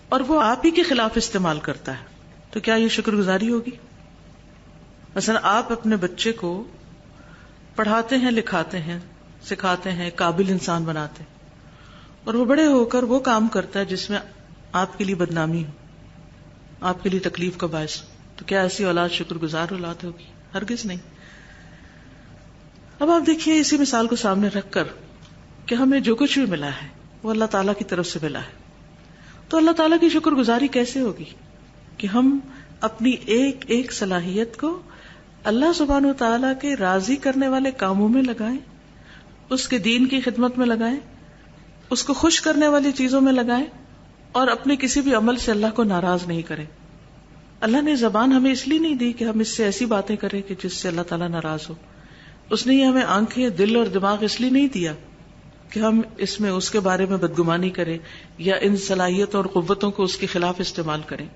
S7: اور وہ آپ ہی کے خلاف استعمال کرتا ہے تو کیا یہ شکر گزاری ہوگی؟ مثلا آپ اپنے بچے کو پڑھاتے ہیں، لکھاتے ہیں، سکھاتے ہیں، قابل انسان بناتے ہیں، اور وہ بڑے ہو کر وہ کام کرتا ہے جس میں آپ کے لیے بدنامی ہو، آپ کے لیے تکلیف کا باعث، تو کیا ایسی اولاد شکر گزار اولاد ہوگی؟ ہرگز نہیں. اب آپ دیکھیے اسی مثال کو سامنے رکھ کر کہ ہمیں جو کچھ بھی ملا ہے وہ اللہ تعالیٰ کی طرف سے ملا ہے، تو اللہ تعالیٰ کی شکر گزاری کیسے ہوگی؟ کہ ہم اپنی ایک ایک صلاحیت کو اللہ سبحانہ و تعالیٰ کے راضی کرنے والے کاموں میں لگائیں، اس کے دین کی خدمت میں لگائیں، اس کو خوش کرنے والی چیزوں میں لگائیں، اور اپنے کسی بھی عمل سے اللہ کو ناراض نہیں کریں. اللہ نے زبان ہمیں اس لیے نہیں دی کہ ہم اس سے ایسی باتیں کریں کہ جس سے اللہ تعالیٰ ناراض ہو. اس نے یہ ہمیں آنکھیں، دل اور دماغ اس لیے نہیں دیا کہ ہم اس میں اس کے بارے میں بدگمانی کریں یا ان صلاحیتوں اور قوتوں کو اس کے خلاف استعمال کریں،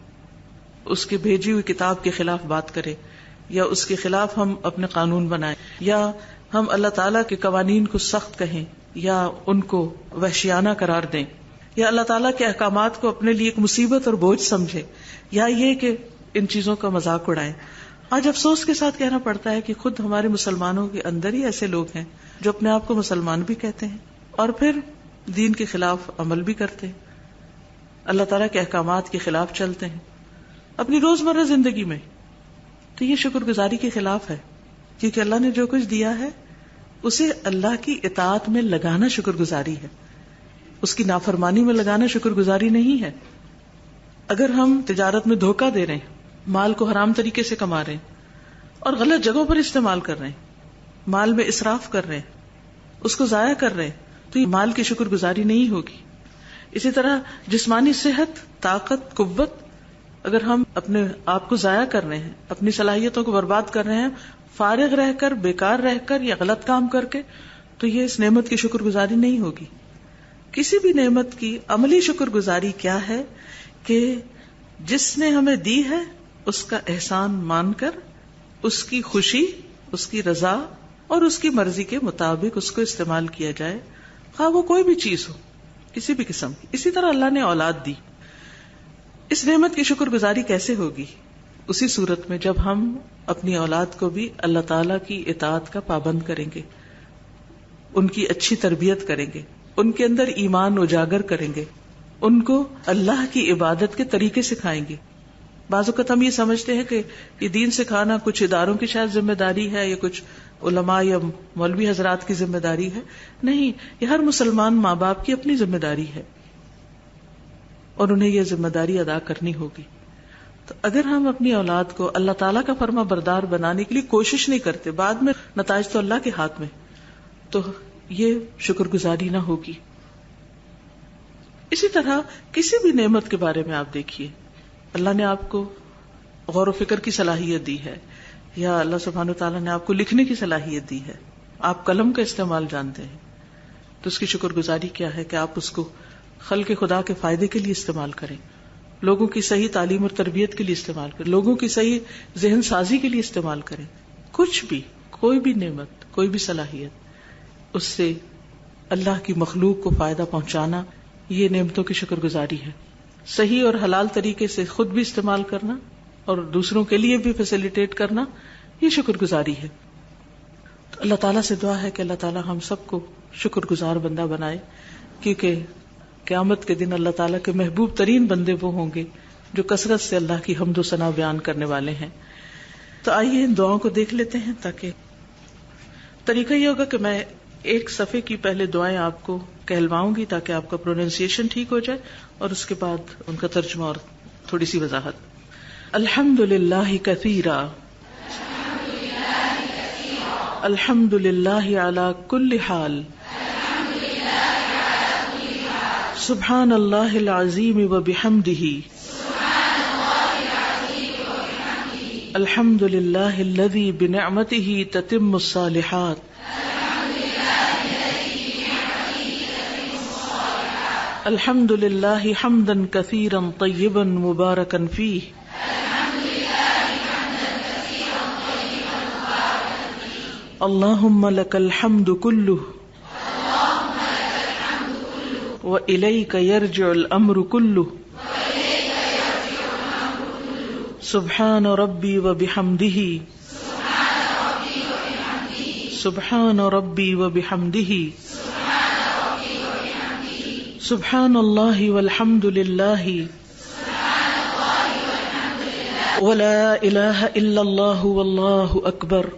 S7: اس کی بھیجی ہوئی کتاب کے خلاف بات کریں، یا اس کے خلاف ہم اپنے قانون بنائیں، یا ہم اللہ تعالیٰ کے قوانین کو سخت کہیں یا ان کو وحشیانہ قرار دیں، یا اللہ تعالیٰ کے احکامات کو اپنے لیے ایک مصیبت اور بوجھ سمجھیں، یا یہ کہ ان چیزوں کا مذاق اڑائیں. آج افسوس کے ساتھ کہنا پڑتا ہے کہ خود ہمارے مسلمانوں کے اندر ہی ایسے لوگ ہیں جو اپنے آپ کو مسلمان بھی کہتے ہیں اور پھر دین کے خلاف عمل بھی کرتے ہیں، اللہ تعالیٰ کے احکامات کے خلاف چلتے ہیں اپنی روزمرہ زندگی میں. تو یہ شکر گزاری کے خلاف ہے، کیونکہ اللہ نے جو کچھ دیا ہے اسے اللہ کی اطاعت میں لگانا شکر گزاری ہے، اس کی نافرمانی میں لگانا شکر گزاری نہیں ہے. اگر ہم تجارت میں دھوکہ دے رہے ہیں، مال کو حرام طریقے سے کما رہے ہیں اور غلط جگہوں پر استعمال کر رہے ہیں، مال میں اسراف کر رہے ہیں، اس کو ضائع کر رہے ہیں، تو یہ مال کی شکر گزاری نہیں ہوگی. اسی طرح جسمانی صحت، طاقت، قوت، اگر ہم اپنے آپ کو ضائع کر رہے ہیں، اپنی صلاحیتوں کو برباد کر رہے ہیں، فارغ رہ کر، بیکار رہ کر یا غلط کام کر کے، تو یہ اس نعمت کی شکر گزاری نہیں ہوگی. کسی بھی نعمت کی عملی شکر گزاری کیا ہے کہ جس نے ہمیں دی ہے اس کا احسان مان کر اس کی خوشی، اس کی رضا اور اس کی مرضی کے مطابق اس کو استعمال کیا جائے، خواہ وہ کوئی بھی چیز ہو، کسی بھی قسم کی. اسی طرح اللہ نے اولاد دی. اس نعمت کی شکر گزاری کیسے ہوگی؟ اسی صورت میں جب ہم اپنی اولاد کو بھی اللہ تعالی کی اطاعت کا پابند کریں گے، ان کی اچھی تربیت کریں گے، ان کے اندر ایمان اجاگر کریں گے، ان کو اللہ کی عبادت کے طریقے سکھائیں گے. بعض اوقات ہم یہ سمجھتے ہیں کہ یہ دین سکھانا کچھ اداروں کی شاید ذمہ داری ہے یا کچھ علماء یا مولوی حضرات کی ذمہ داری ہے. نہیں، یہ ہر مسلمان ماں باپ کی اپنی ذمہ داری ہے اور انہیں یہ ذمہ داری ادا کرنی ہوگی. تو اگر ہم اپنی اولاد کو اللہ تعالیٰ کا فرما بردار بنانے کے لیے کوشش نہیں کرتے، بعد میں نتائج تو اللہ کے ہاتھ میں، تو یہ شکر گزاری نہ ہوگی. اسی طرح کسی بھی نعمت کے بارے میں آپ دیکھیے، اللہ نے آپ کو غور و فکر کی صلاحیت دی ہے، یا اللہ سبحانہ وتعالیٰ نے آپ کو لکھنے کی صلاحیت دی ہے، آپ قلم کا استعمال جانتے ہیں، تو اس کی شکر گزاری کیا ہے کہ آپ اس کو خلق خدا کے فائدے کے لیے استعمال کریں، لوگوں کی صحیح تعلیم اور تربیت کے لیے استعمال کریں، لوگوں کی صحیح ذہن سازی کے لیے استعمال کریں. کچھ بھی، کوئی بھی نعمت، کوئی بھی صلاحیت، اس سے اللہ کی مخلوق کو فائدہ پہنچانا، یہ نعمتوں کی شکر گزاری ہے. صحیح اور حلال طریقے سے خود بھی استعمال کرنا اور دوسروں کے لیے بھی فیسیلیٹیٹ کرنا، یہ شکر گزاری ہے. تو اللہ تعالیٰ سے دعا ہے کہ اللہ تعالیٰ ہم سب کو شکر گزار بندہ بنائے، کیونکہ قیامت کے دن اللہ تعالیٰ کے محبوب ترین بندے وہ ہوں گے جو کثرت سے اللہ کی حمد و ثنا بیان کرنے والے ہیں. تو آئیے ان دعاؤں کو دیکھ لیتے ہیں. تاکہ طریقہ یہ ہوگا کہ میں ایک صفحے کی پہلے دعائیں آپ کو کہلواؤں گی تاکہ آپ کا پروننسیشن ٹھیک ہو جائے، اور اس کے بعد ان کا ترجمہ اور تھوڑی سی وضاحت. الحمد للہ کثیرا، الحمد للہ علی کل حال، سبحان اللہ العظیم و بحمدہ، الحمد للہ الذی بنعمتہ تتم الصالحات، الحمد للہ حمدا کثیرا طیبا مبارکا فیہ، اللہم لک الحمد کلہ وإلیک یرجع الامر کلہ، سبحان ربی وبحمدہ، سبحان ربی وبحمدہ، سبحان اللہ والحمد للہ، ولا الہ الا اللہ واللہ اکبر،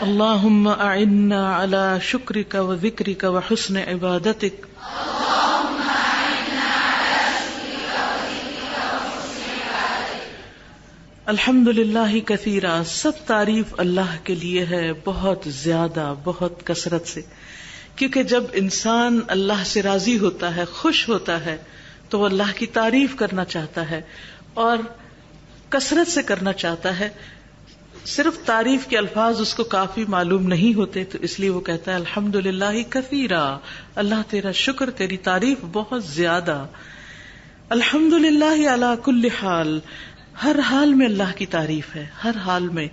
S7: اللہم اعنا علی شکرک و ذکرک و حسن عبادتک، الحمد للہ کثیرا، سب تعریف اللہ کے لیے ہے، بہت زیادہ، بہت کثرت سے. کیونکہ جب انسان اللہ سے راضی ہوتا ہے، خوش ہوتا ہے، تو وہ اللہ کی تعریف کرنا چاہتا ہے اور کثرت سے کرنا چاہتا ہے. صرف تعریف کے الفاظ اس کو کافی معلوم نہیں ہوتے، تو اس لیے وہ کہتا ہے الحمد للہ کثیرا، اللہ تیرا شکر، تیری تعریف بہت زیادہ. الحمد للہ علی کل حال، ہر حال میں اللہ کی تعریف ہے، ہر حال میں.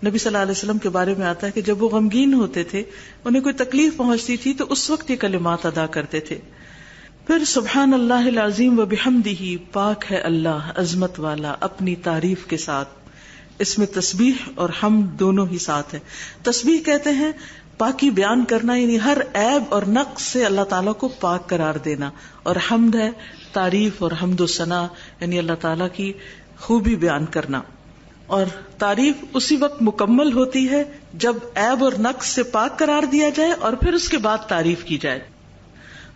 S7: نبی صلی اللہ علیہ وسلم کے بارے میں آتا ہے کہ جب وہ غمگین ہوتے تھے، انہیں کوئی تکلیف پہنچتی تھی، تو اس وقت یہ کلمات ادا کرتے تھے. پھر سبحان اللہ العظیم و بحمدہ، پاک ہے اللہ عظمت والا اپنی تعریف کے ساتھ. اس میں تسبیح اور حمد دونوں ہی ساتھ ہے. تسبیح کہتے ہیں پاکی بیان کرنا، یعنی ہر عیب اور نقص سے اللہ تعالیٰ کو پاک قرار دینا، اور حمد ہے تعریف اور حمد و ثنا، یعنی اللہ تعالیٰ کی خوبی بیان کرنا. اور تعریف اسی وقت مکمل ہوتی ہے جب عیب اور نقص سے پاک قرار دیا جائے اور پھر اس کے بعد تعریف کی جائے.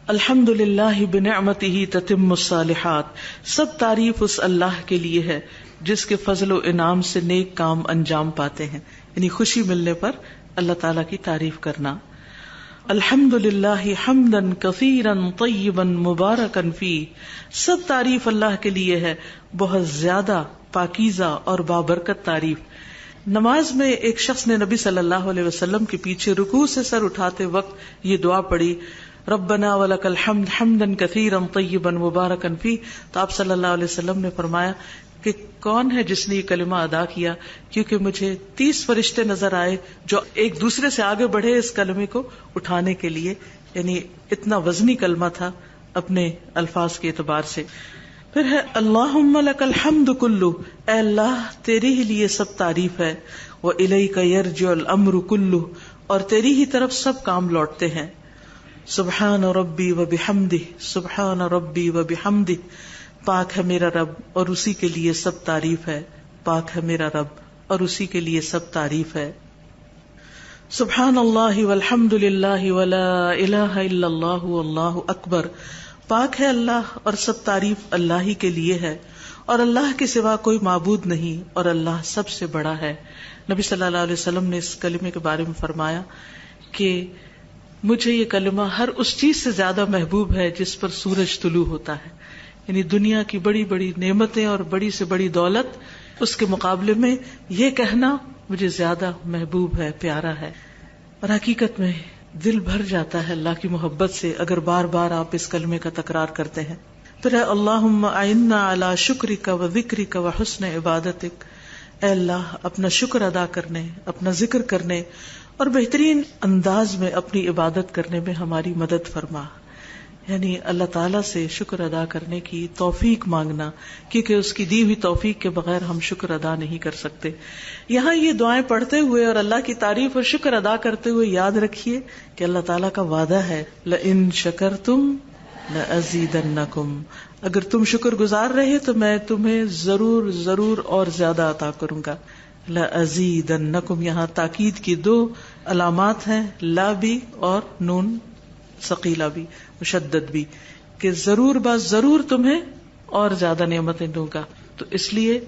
S7: الحمد للہ بنعمتہ تتم الصالحات، سب تعریف اس اللہ کے لیے ہے جس کے فضل و انعام سے نیک کام انجام پاتے ہیں، یعنی خوشی ملنے پر اللہ تعالیٰ کی تعریف کرنا. الحمد للہ حمدا کثیرا طیبا مبارکا فیہ، سب تعریف اللہ کے لیے ہے، بہت زیادہ پاکیزہ اور بابرکت تعریف. نماز میں ایک شخص نے نبی صلی اللہ علیہ وسلم کے پیچھے رکوع سے سر اٹھاتے وقت یہ دعا پڑھی، ربنا ولک الحمد حمدا کثیرا طیبا مبارکا فیہ. تو آپ صلی اللہ علیہ وسلم نے فرمایا کہ کون ہے جس نے یہ کلمہ ادا کیا، کیونکہ مجھے 30 فرشتے نظر آئے جو ایک دوسرے سے آگے بڑھے اس کلمے کو اٹھانے کے لیے. یعنی اتنا وزنی کلمہ تھا اپنے الفاظ کے اعتبار سے. پھر ہے اللہم لک الحمد کلہ، اے اللہ تیرے ہی لیے سب تعریف ہے، وإلیک یرجع الامر کلہ، اور تیری ہی طرف سب کام لوٹتے ہیں. سبحان ربی وبحمدہ، سبحان ربی وبحمدہ، پاک ہے میرا رب اور اسی کے لیے سب تعریف ہے، پاک ہے میرا رب اور اسی کے لیے سب تعریف ہے. سبحان اللہ والحمد للہ ولا الہ الا اللہ واللہ اکبر، پاک ہے اللہ اور سب تعریف اللہ ہی کے لیے ہے اور اللہ کے سوا کوئی معبود نہیں اور اللہ سب سے بڑا ہے. نبی صلی اللہ علیہ وسلم نے اس کلمے کے بارے میں فرمایا کہ مجھے یہ کلمہ ہر اس چیز سے زیادہ محبوب ہے جس پر سورج طلوع ہوتا ہے. یعنی دنیا کی بڑی بڑی نعمتیں اور بڑی سے بڑی دولت، اس کے مقابلے میں یہ کہنا مجھے زیادہ محبوب ہے، پیارا ہے. اور حقیقت میں دل بھر جاتا ہے اللہ کی محبت سے اگر بار بار آپ اس کلمے کا تکرار کرتے ہیں. پھر ہے اللہم اعنا علی شکرک و ذکرک و حسن عبادتک، اے اللہ اپنا شکر ادا کرنے، اپنا ذکر کرنے اور بہترین انداز میں اپنی عبادت کرنے میں ہماری مدد فرما. یعنی اللہ تعالیٰ سے شکر ادا کرنے کی توفیق مانگنا، کیونکہ اس کی دی ہوئی توفیق کے بغیر ہم شکر ادا نہیں کر سکتے. یہاں یہ دعائیں پڑھتے ہوئے اور اللہ کی تعریف اور شکر ادا کرتے ہوئے یاد رکھیے کہ اللہ تعالیٰ کا وعدہ ہے لئن شکرتم لأزیدنکم، اگر تم شکر گزار رہے تو میں تمہیں ضرور ضرور اور زیادہ عطا کروں گا. لأزیدنکم، یہاں تاکید کی 2 علامات ہیں، لا بھی اور نون ثقیلہ بھی، مشدد بھی، کہ ضرور باز ضرور تمہیں اور زیادہ نعمتیں دوں گا. تو اس لیے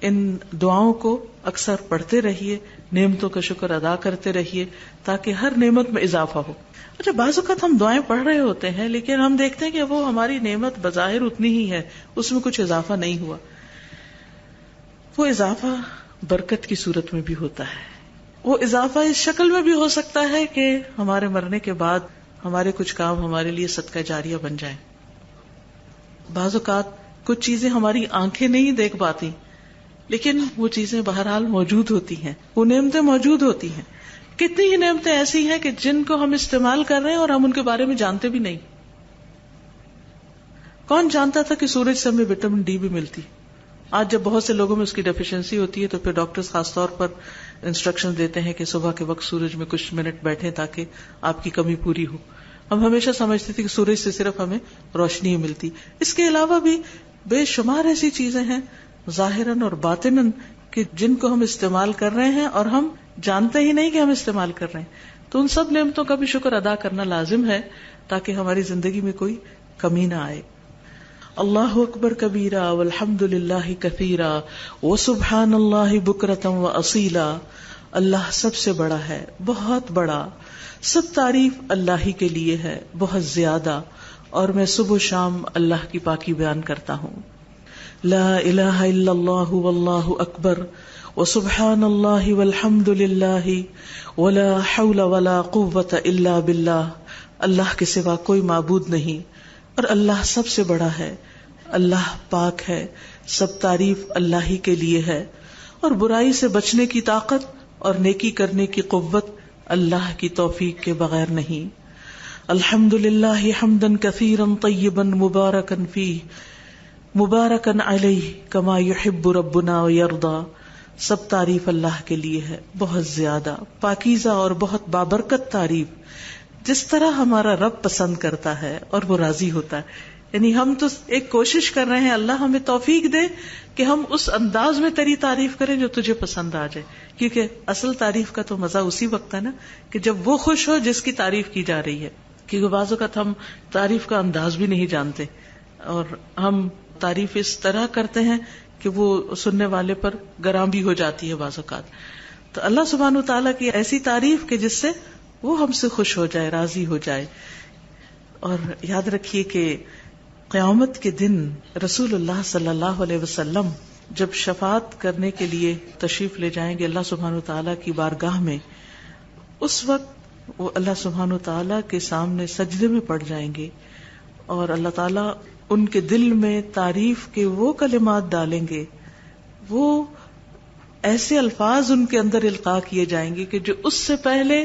S7: ان دعاؤں کو اکثر پڑھتے رہیے، نعمتوں کا شکر ادا کرتے رہیے تاکہ ہر نعمت میں اضافہ ہو. اچھا، بعض اوقات ہم دعائیں پڑھ رہے ہوتے ہیں لیکن ہم دیکھتے ہیں کہ وہ ہماری نعمت بظاہر اتنی ہی ہے، اس میں کچھ اضافہ نہیں ہوا. وہ اضافہ برکت کی صورت میں بھی ہوتا ہے. وہ اضافہ اس شکل میں بھی ہو سکتا ہے کہ ہمارے مرنے کے بعد ہمارے کچھ کام ہمارے لیے صدقہ جاریہ بن جائیں. بعض اوقات کچھ چیزیں ہماری آنکھیں نہیں دیکھ پاتی لیکن وہ چیزیں بہرحال موجود ہوتی ہیں، وہ نعمتیں موجود ہوتی ہیں. کتنی ہی نعمتیں ایسی ہیں کہ جن کو ہم استعمال کر رہے ہیں اور ہم ان کے بارے میں جانتے بھی نہیں. کون جانتا تھا کہ سورج سے ہمیں وٹامن ڈی بھی ملتی؟ آج جب بہت سے لوگوں میں اس کی ڈیفیشنسی ہوتی ہے تو پھر ڈاکٹرز خاص طور پر انسٹرکشن دیتے ہیں کہ صبح کے وقت سورج میں کچھ منٹ بیٹھیں تاکہ آپ کی کمی پوری ہو. ہم ہمیشہ سمجھتے تھے کہ سورج سے صرف ہمیں روشنی ملتی. اس کے علاوہ بھی بے شمار ایسی چیزیں ہیں ظاہراً اور باطناً کہ جن کو ہم استعمال کر رہے ہیں اور ہم جانتے ہی نہیں کہ ہم استعمال کر رہے ہیں. تو ان سب نعمتوں کا بھی شکر ادا کرنا لازم ہے تاکہ ہماری زندگی میں کوئی کمی نہ آئے. اللہ اکبر کبیرہ والحمد للہ کثیرہ وسبحان اللہ بکرۃ واصیلا. اللہ سب سے بڑا ہے، بہت بڑا، سب تعریف اللہ ہی کے لیے ہے، بہت زیادہ، اور میں صبح و شام اللہ کی پاکی بیان کرتا ہوں. لا الہ الا اللہ واللہ اکبر وسبحان اللہ والحمد للہ ولا حول ولا قوۃ الا باللہ. اللہ کے سوا کوئی معبود نہیں اور اللہ سب سے بڑا ہے، اللہ پاک ہے، سب تعریف اللہ ہی کے لیے ہے، اور برائی سے بچنے کی طاقت اور نیکی کرنے کی قوت اللہ کی توفیق کے بغیر نہیں. الحمد للہ حمدا کثیرا طیبا مبارکا فیہ مبارکا علیہ کما یحب ربنا ویرضی. سب تعریف اللہ کے لیے ہے، بہت زیادہ پاکیزہ اور بہت بابرکت تعریف، جس طرح ہمارا رب پسند کرتا ہے اور وہ راضی ہوتا ہے. یعنی ہم تو ایک کوشش کر رہے ہیں اللہ ہمیں توفیق دے کہ ہم اس انداز میں تیری تعریف کریں جو تجھے پسند آ جائے، کیونکہ اصل تعریف کا تو مزہ اسی وقت ہے نا کہ جب وہ خوش ہو جس کی تعریف کی جا رہی ہے. کیونکہ بعض اوقات ہم تعریف کا انداز بھی نہیں جانتے اور ہم تعریف اس طرح کرتے ہیں کہ وہ سننے والے پر گراں بھی ہو جاتی ہے بعض اوقات. تو اللہ سبحانہ و تعالیٰ کی ایسی تعریف کہ جس سے وہ ہم سے خوش ہو جائے، راضی ہو جائے. اور یاد رکھیے کہ قیامت کے دن رسول اللہ صلی اللہ علیہ وسلم جب شفاعت کرنے کے لیے تشریف لے جائیں گے اللہ سبحانہ و تعالیٰ کی بارگاہ میں، اس وقت وہ اللہ سبحانہ و تعالیٰ کے سامنے سجدے میں پڑ جائیں گے اور اللہ تعالیٰ ان کے دل میں تعریف کے وہ کلمات ڈالیں گے، وہ ایسے الفاظ ان کے اندر القاء کیے جائیں گے کہ جو اس سے پہلے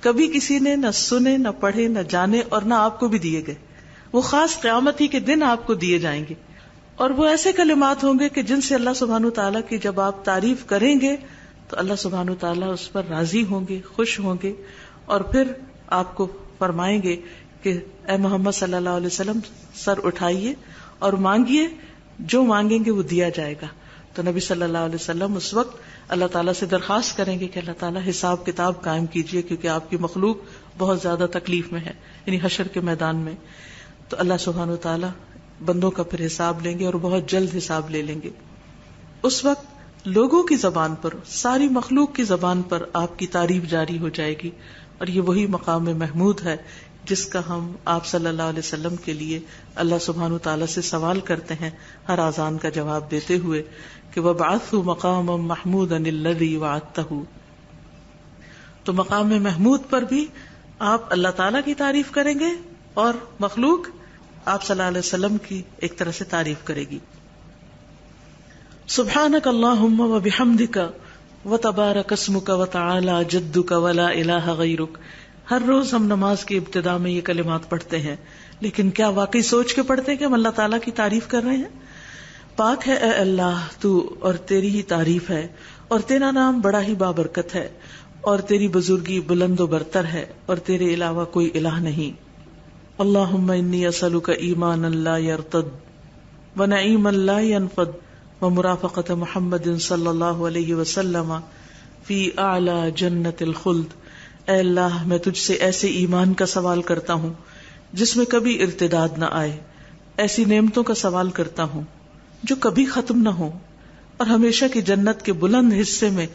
S7: کبھی کسی نے نہ سنے، نہ پڑھے، نہ جانے، اور نہ آپ کو بھی دیے گئے. وہ خاص قیامت ہی کے دن آپ کو دیے جائیں گے. اور وہ ایسے کلمات ہوں گے کہ جن سے اللہ سبحانہ وتعالیٰ کی جب آپ تعریف کریں گے تو اللہ سبحانہ وتعالیٰ اس پر راضی ہوں گے، خوش ہوں گے، اور پھر آپ کو فرمائیں گے کہ اے محمد صلی اللہ علیہ وسلم سر اٹھائیے اور مانگیے، جو مانگیں گے وہ دیا جائے گا. تو نبی صلی اللہ علیہ وسلم اس وقت اللہ تعالیٰ سے درخواست کریں گے کہ اللہ تعالیٰ حساب کتاب قائم کیجئے، کیونکہ آپ کی مخلوق بہت زیادہ تکلیف میں ہے، یعنی حشر کے میدان میں. تو اللہ سبحانہ وتعالیٰ بندوں کا پھر حساب لیں گے اور بہت جلد حساب لے لیں گے. اس وقت لوگوں کی زبان پر، ساری مخلوق کی زبان پر آپ کی تعریف جاری ہو جائے گی، اور یہ وہی مقام محمود ہے جس کا ہم آپ صلی اللہ علیہ وسلم کے لیے اللہ سبحانہ وتعالیٰ سے سوال کرتے ہیں ہر اذان کا جواب دیتے ہوئے کہ وَابْعَثْهُ مَقَامًا مَحْمُودًا الَّذِي وَعَدتَّهُ. تو مقام محمود پر بھی آپ اللہ تعالیٰ کی تعریف کریں گے اور مخلوق آپ صلی اللہ علیہ وسلم کی ایک طرح سے تعریف کرے گی. سبحانک اللہم وبحمدک وتبارک اسمک وتعالی جدک ولا الہ غیرک. ہر روز ہم نماز کی ابتدا میں یہ کلمات پڑھتے ہیں، لیکن کیا واقعی سوچ کے پڑھتے ہیں کہ ہم اللہ تعالیٰ کی تعریف کر رہے ہیں؟ پاک ہے اے اللہ تو، اور تیری ہی تعریف ہے، اور تیرا نام بڑا ہی بابرکت ہے، اور تیری بزرگی بلند و برتر ہے، اور تیرے علاوہ کوئی الہ نہیں. اللہم انی اسألک ایمانا لا یرتد ونعیما لا ینفد ومرافقت محمد صلی اللہ علیہ وسلم فی اعلی جنت الخلد. اے اللہ میں تجھ سے ایسے ایمان کا سوال کرتا ہوں جس میں کبھی ارتداد نہ آئے، ایسی نعمتوں کا سوال کرتا ہوں جو کبھی ختم نہ ہو، اور ہمیشہ کی جنت کے بلند حصے میں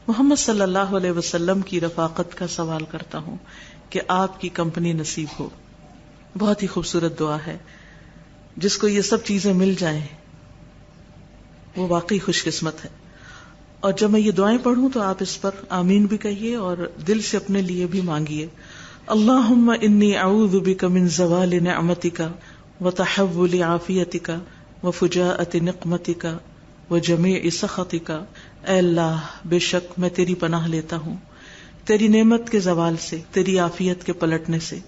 S7: محمد صلی اللہ علیہ وسلم کی رفاقت کا سوال کرتا ہوں کہ آپ کی کمپنی نصیب ہو. بہت ہی خوبصورت دعا ہے. جس کو یہ سب چیزیں مل جائیں وہ واقعی خوش قسمت ہے. اور جب میں یہ دعائیں پڑھوں تو آپ اس پر آمین بھی کہیے اور دل سے اپنے لیے بھی مانگیے. اللہم انی اعوذ بک من زوال نعمتک وتحول عافیتک وفجاءۃ نقمتک وجمیع سخطک. اے اللہ بے شک میں تیری پناہ لیتا ہوں تیری نعمت کے زوال سے، تیری عافیت کے پلٹنے سے،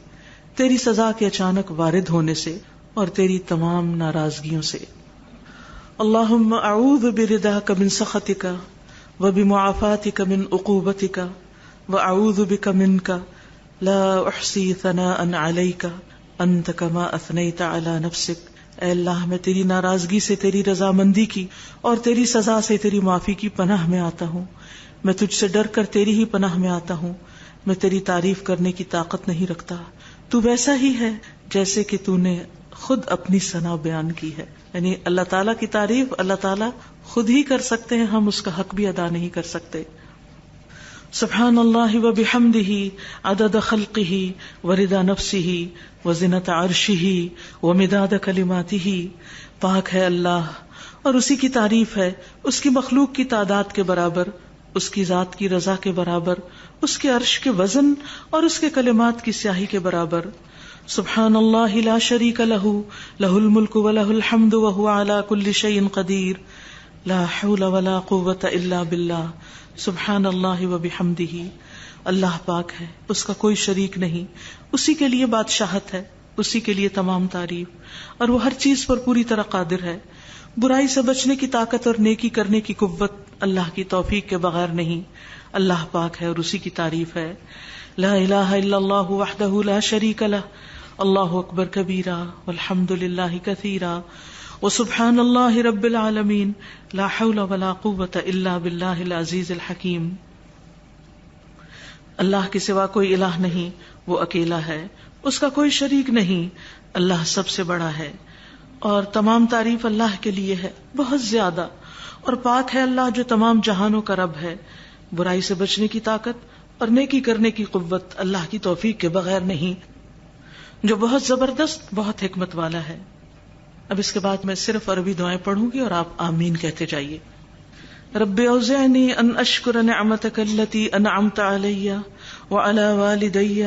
S7: تیری سزا کے اچانک وارد ہونے سے، اور تیری تمام ناراضگیوں سے. اللہم اعوذ برضاک من سخطک وبمعافاتک من عقوبتک واعوذ بک منک لا احصی ثناء علیک انت کما اثنیت علی نفسک. اے اللہ میں تیری ناراضگی سے، تیری رضامندی کی اور تیری سزا سے، تیری معافی کی پناہ میں آتا ہوں. میں تجھ سے ڈر کر تیری ہی پناہ میں آتا ہوں. میں تیری تعریف کرنے کی طاقت نہیں رکھتا، تو ویسا ہی ہے جیسے کہ تو نے خود اپنی ثنا بیان کی ہے. یعنی اللہ تعالیٰ کی تعریف اللہ تعالیٰ خود ہی کر سکتے ہیں، ہم اس کا حق بھی ادا نہیں کر سکتے. سبحان اللہ وبحمدہ عدد خلقہ ورضا نفسہ وزنۃ عرشہ ومداد کلماتہ. پاک ہے اللہ اور اسی کی تعریف ہے اس کی مخلوق کی تعداد کے برابر، اس کی ذات کی رضا کے برابر، اس کے عرش کے وزن اور اس کے کلمات کی سیاہی کے برابر. سبحان اللہ لا شریک لہ لہ الملک ولہ الحمد وہو علی کل شیء قدیر. لا حول ولا قوة الا باللہ. سبحان اللہ وبحمدہ. اللہ پاک ہے، اس کا کوئی شریک نہیں، اسی کے لیے بادشاہت ہے، اسی کے لیے تمام تعریف، اور وہ ہر چیز پر پوری طرح قادر ہے. برائی سے بچنے کی طاقت اور نیکی کرنے کی قوت اللہ کی توفیق کے بغیر نہیں. اللہ پاک ہے اور اسی کی تعریف ہے. لا الہ الا اللہ وحدہ لا شریک لہ. اللہ اکبر کبیرا والحمد للہ کثیرا وسبحان اللہ رب العالمین. لا حول ولا قوة الا باللہ العزیز الحکیم. اللہ کے سوا کوئی الہ نہیں، وہ اکیلا ہے، اس کا کوئی شریک نہیں. اللہ سب سے بڑا ہے اور تمام تعریف اللہ کے لیے ہے، بہت زیادہ. اور پاک ہے اللہ جو تمام جہانوں کا رب ہے. برائی سے بچنے کی طاقت اور نیکی کرنے کی قوت اللہ کی توفیق کے بغیر نہیں، جو بہت زبردست، بہت حکمت والا ہے. اب اس کے بعد میں صرف عربی دعائیں پڑھوں گی اور آپ آمین کہتے جائیے. رب اوزعنی ان اشکر نعمتک التی انعمت علی وعلی والدی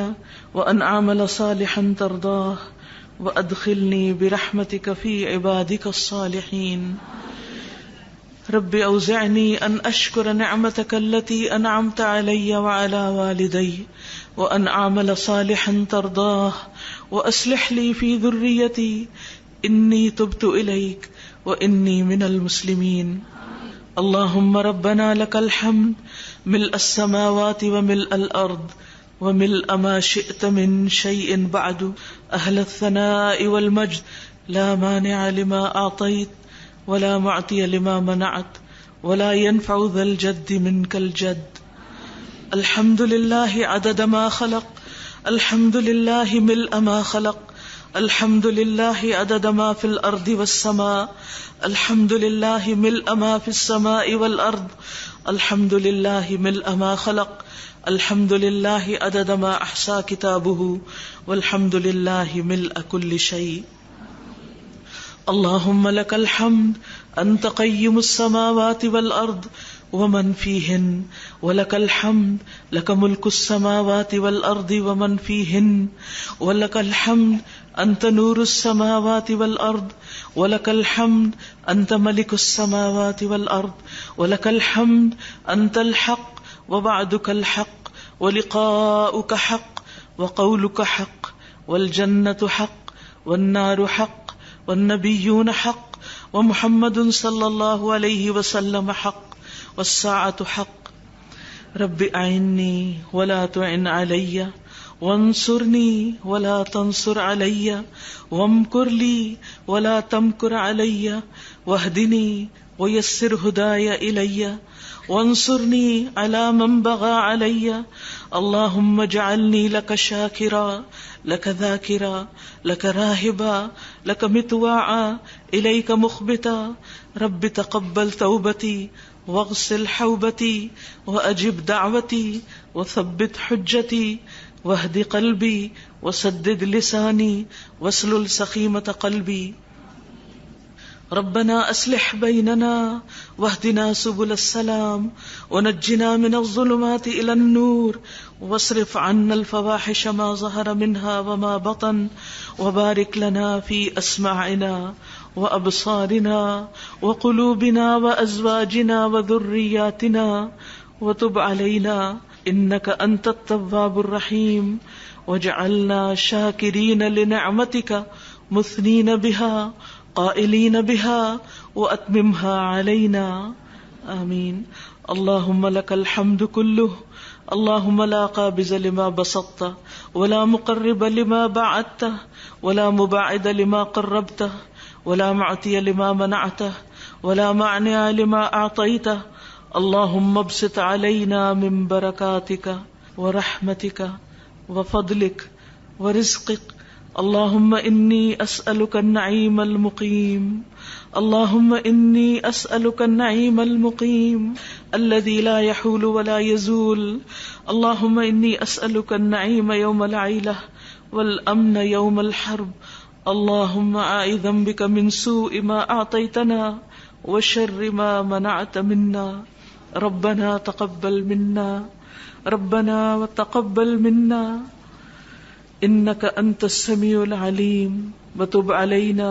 S7: وان اعمل صالحا ترضاه وادخلنی برحمتک فی عبادک الصالحین. رب اوزعنی ان اشکر نعمتک التی انعمت علی وعلی والدی وان اعمل صالحا ترضاه واصلح لی فی ذریتی انی تبت الیک وانی من المسلمین. اللهم ربنا لك الحمد ملء السماوات وملء الأرض وملء ما شئت من شيء بعد أهل الثناء والمجد لا مانع لما أعطيت ولا معطي لما منعت ولا ينفع ذا الجد منك الجد. الحمد لله عدد ما خلق الحمد لله ملء ما خلق الحمد لله عدد ما في الأرض والسماء الحمد لله ملء ما في السماء والأرض الحمد لله ملء ما خلق الحمد لله عدد ما أحصى كتابه والحمد لله ملء كل شيء. اللهم لك الحمد أنت قيم السماوات والأرض ومن فيهن ولك الحمد لك ملك السماوات والأرض ومن فيهن ولك الحمد أنت نور السماوات والأرض ولك الحمد أنت ملك السماوات والأرض ولك الحمد أنت الحق ووعدك الحق ولقاؤك حق وقولك حق والجنة حق والنار حق والنبيون حق ومحمد صلى الله عليه وسلم حق والساعة حق. رب أعني ولا تعن علي وانصرني ولا تنصر علي وامكر لي ولا تمكر علي واهدني ويسر هداي إلي وانصرني على من بغى علي. اللهم اجعلني لك شاكرا لك ذاكرا لك راهبا لك مطواعا إليك مخبتا. رب تقبل توبتي واغسل حوبتي وأجب دعوتي وثبت حجتي واهد قلبي وسدد لساني واسلل سخيمة قلبي. ربنا أصلح بيننا واهدنا سبل السلام ونجنا من الظلمات إلى النور واصرف عنا الفواحش ما ظهر منها وما بطن وبارك لنا في أسماعنا وأبصارنا وقلوبنا وأزواجنا وذرياتنا وتب علينا إنك أنت التواب الرحيم واجعلنا شاكرين لنعمتك مثنين بها قائلين بها وأتممها علينا آمين. اللهم لك الحمد كله اللهم لا قابض لما بسطت ولا مقرب لما بعدته ولا مباعد لما قربته ولا معطي لما منعته ولا مانع لما أعطيته. اللهم ابسط علينا من بركاتك ورحمتك وفضلك ورزقك. اللهم إني أسألك النعيم المقيم اللهم إني أسألك النعيم المقيم الذي لا يحول ولا يزول. اللهم إني أسألك النعيم يوم العيلة والأمن يوم الحرب. اللهم أعوذ بك من سوء ما أعطيتنا وشر ما منعت منا. ربنا تقبل منا ربنا وتقبل منا إنك أنت السميع العليم وتب علينا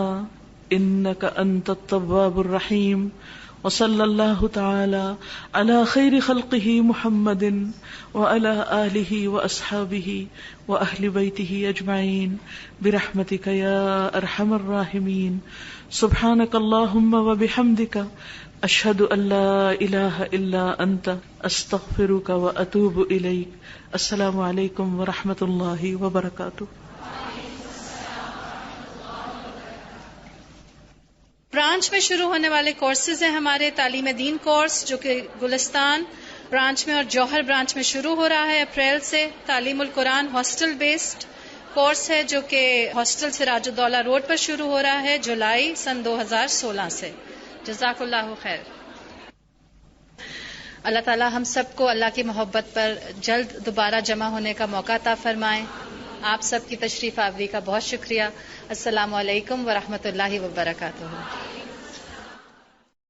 S7: إنك أنت التواب الرحيم. وصلى الله تعالى على خير خلقه محمد وعلى آله وأصحابه وأهل بيته أجمعين برحمتك يا أرحم الراحمين. سبحانك اللهم وبحمدك أشهد أن لا إله إلا أنت أستغفرك وأتوب إليك. السلام علیکم ورحمۃ اللہ وبرکاتہ.
S2: برانچ میں شروع ہونے والے کورسز ہیں ہمارے تعلیم دین کورس جو کہ گلستان برانچ میں اور جوہر برانچ میں شروع ہو رہا ہے اپریل سے. تعلیم القرآن ہاسٹل بیسڈ کورس ہے جو کہ ہاسٹل سراج الدولہ روڈ پر شروع ہو رہا ہے جولائی سن 2016 سے. جزاک اللہ خیر. اللہ تعالی ہم سب کو اللہ کی محبت پر جلد دوبارہ جمع ہونے کا موقع عطا فرمائے. آپ سب کی تشریف آوری کا بہت شکریہ. السلام علیکم ورحمۃ اللہ وبرکاتہ.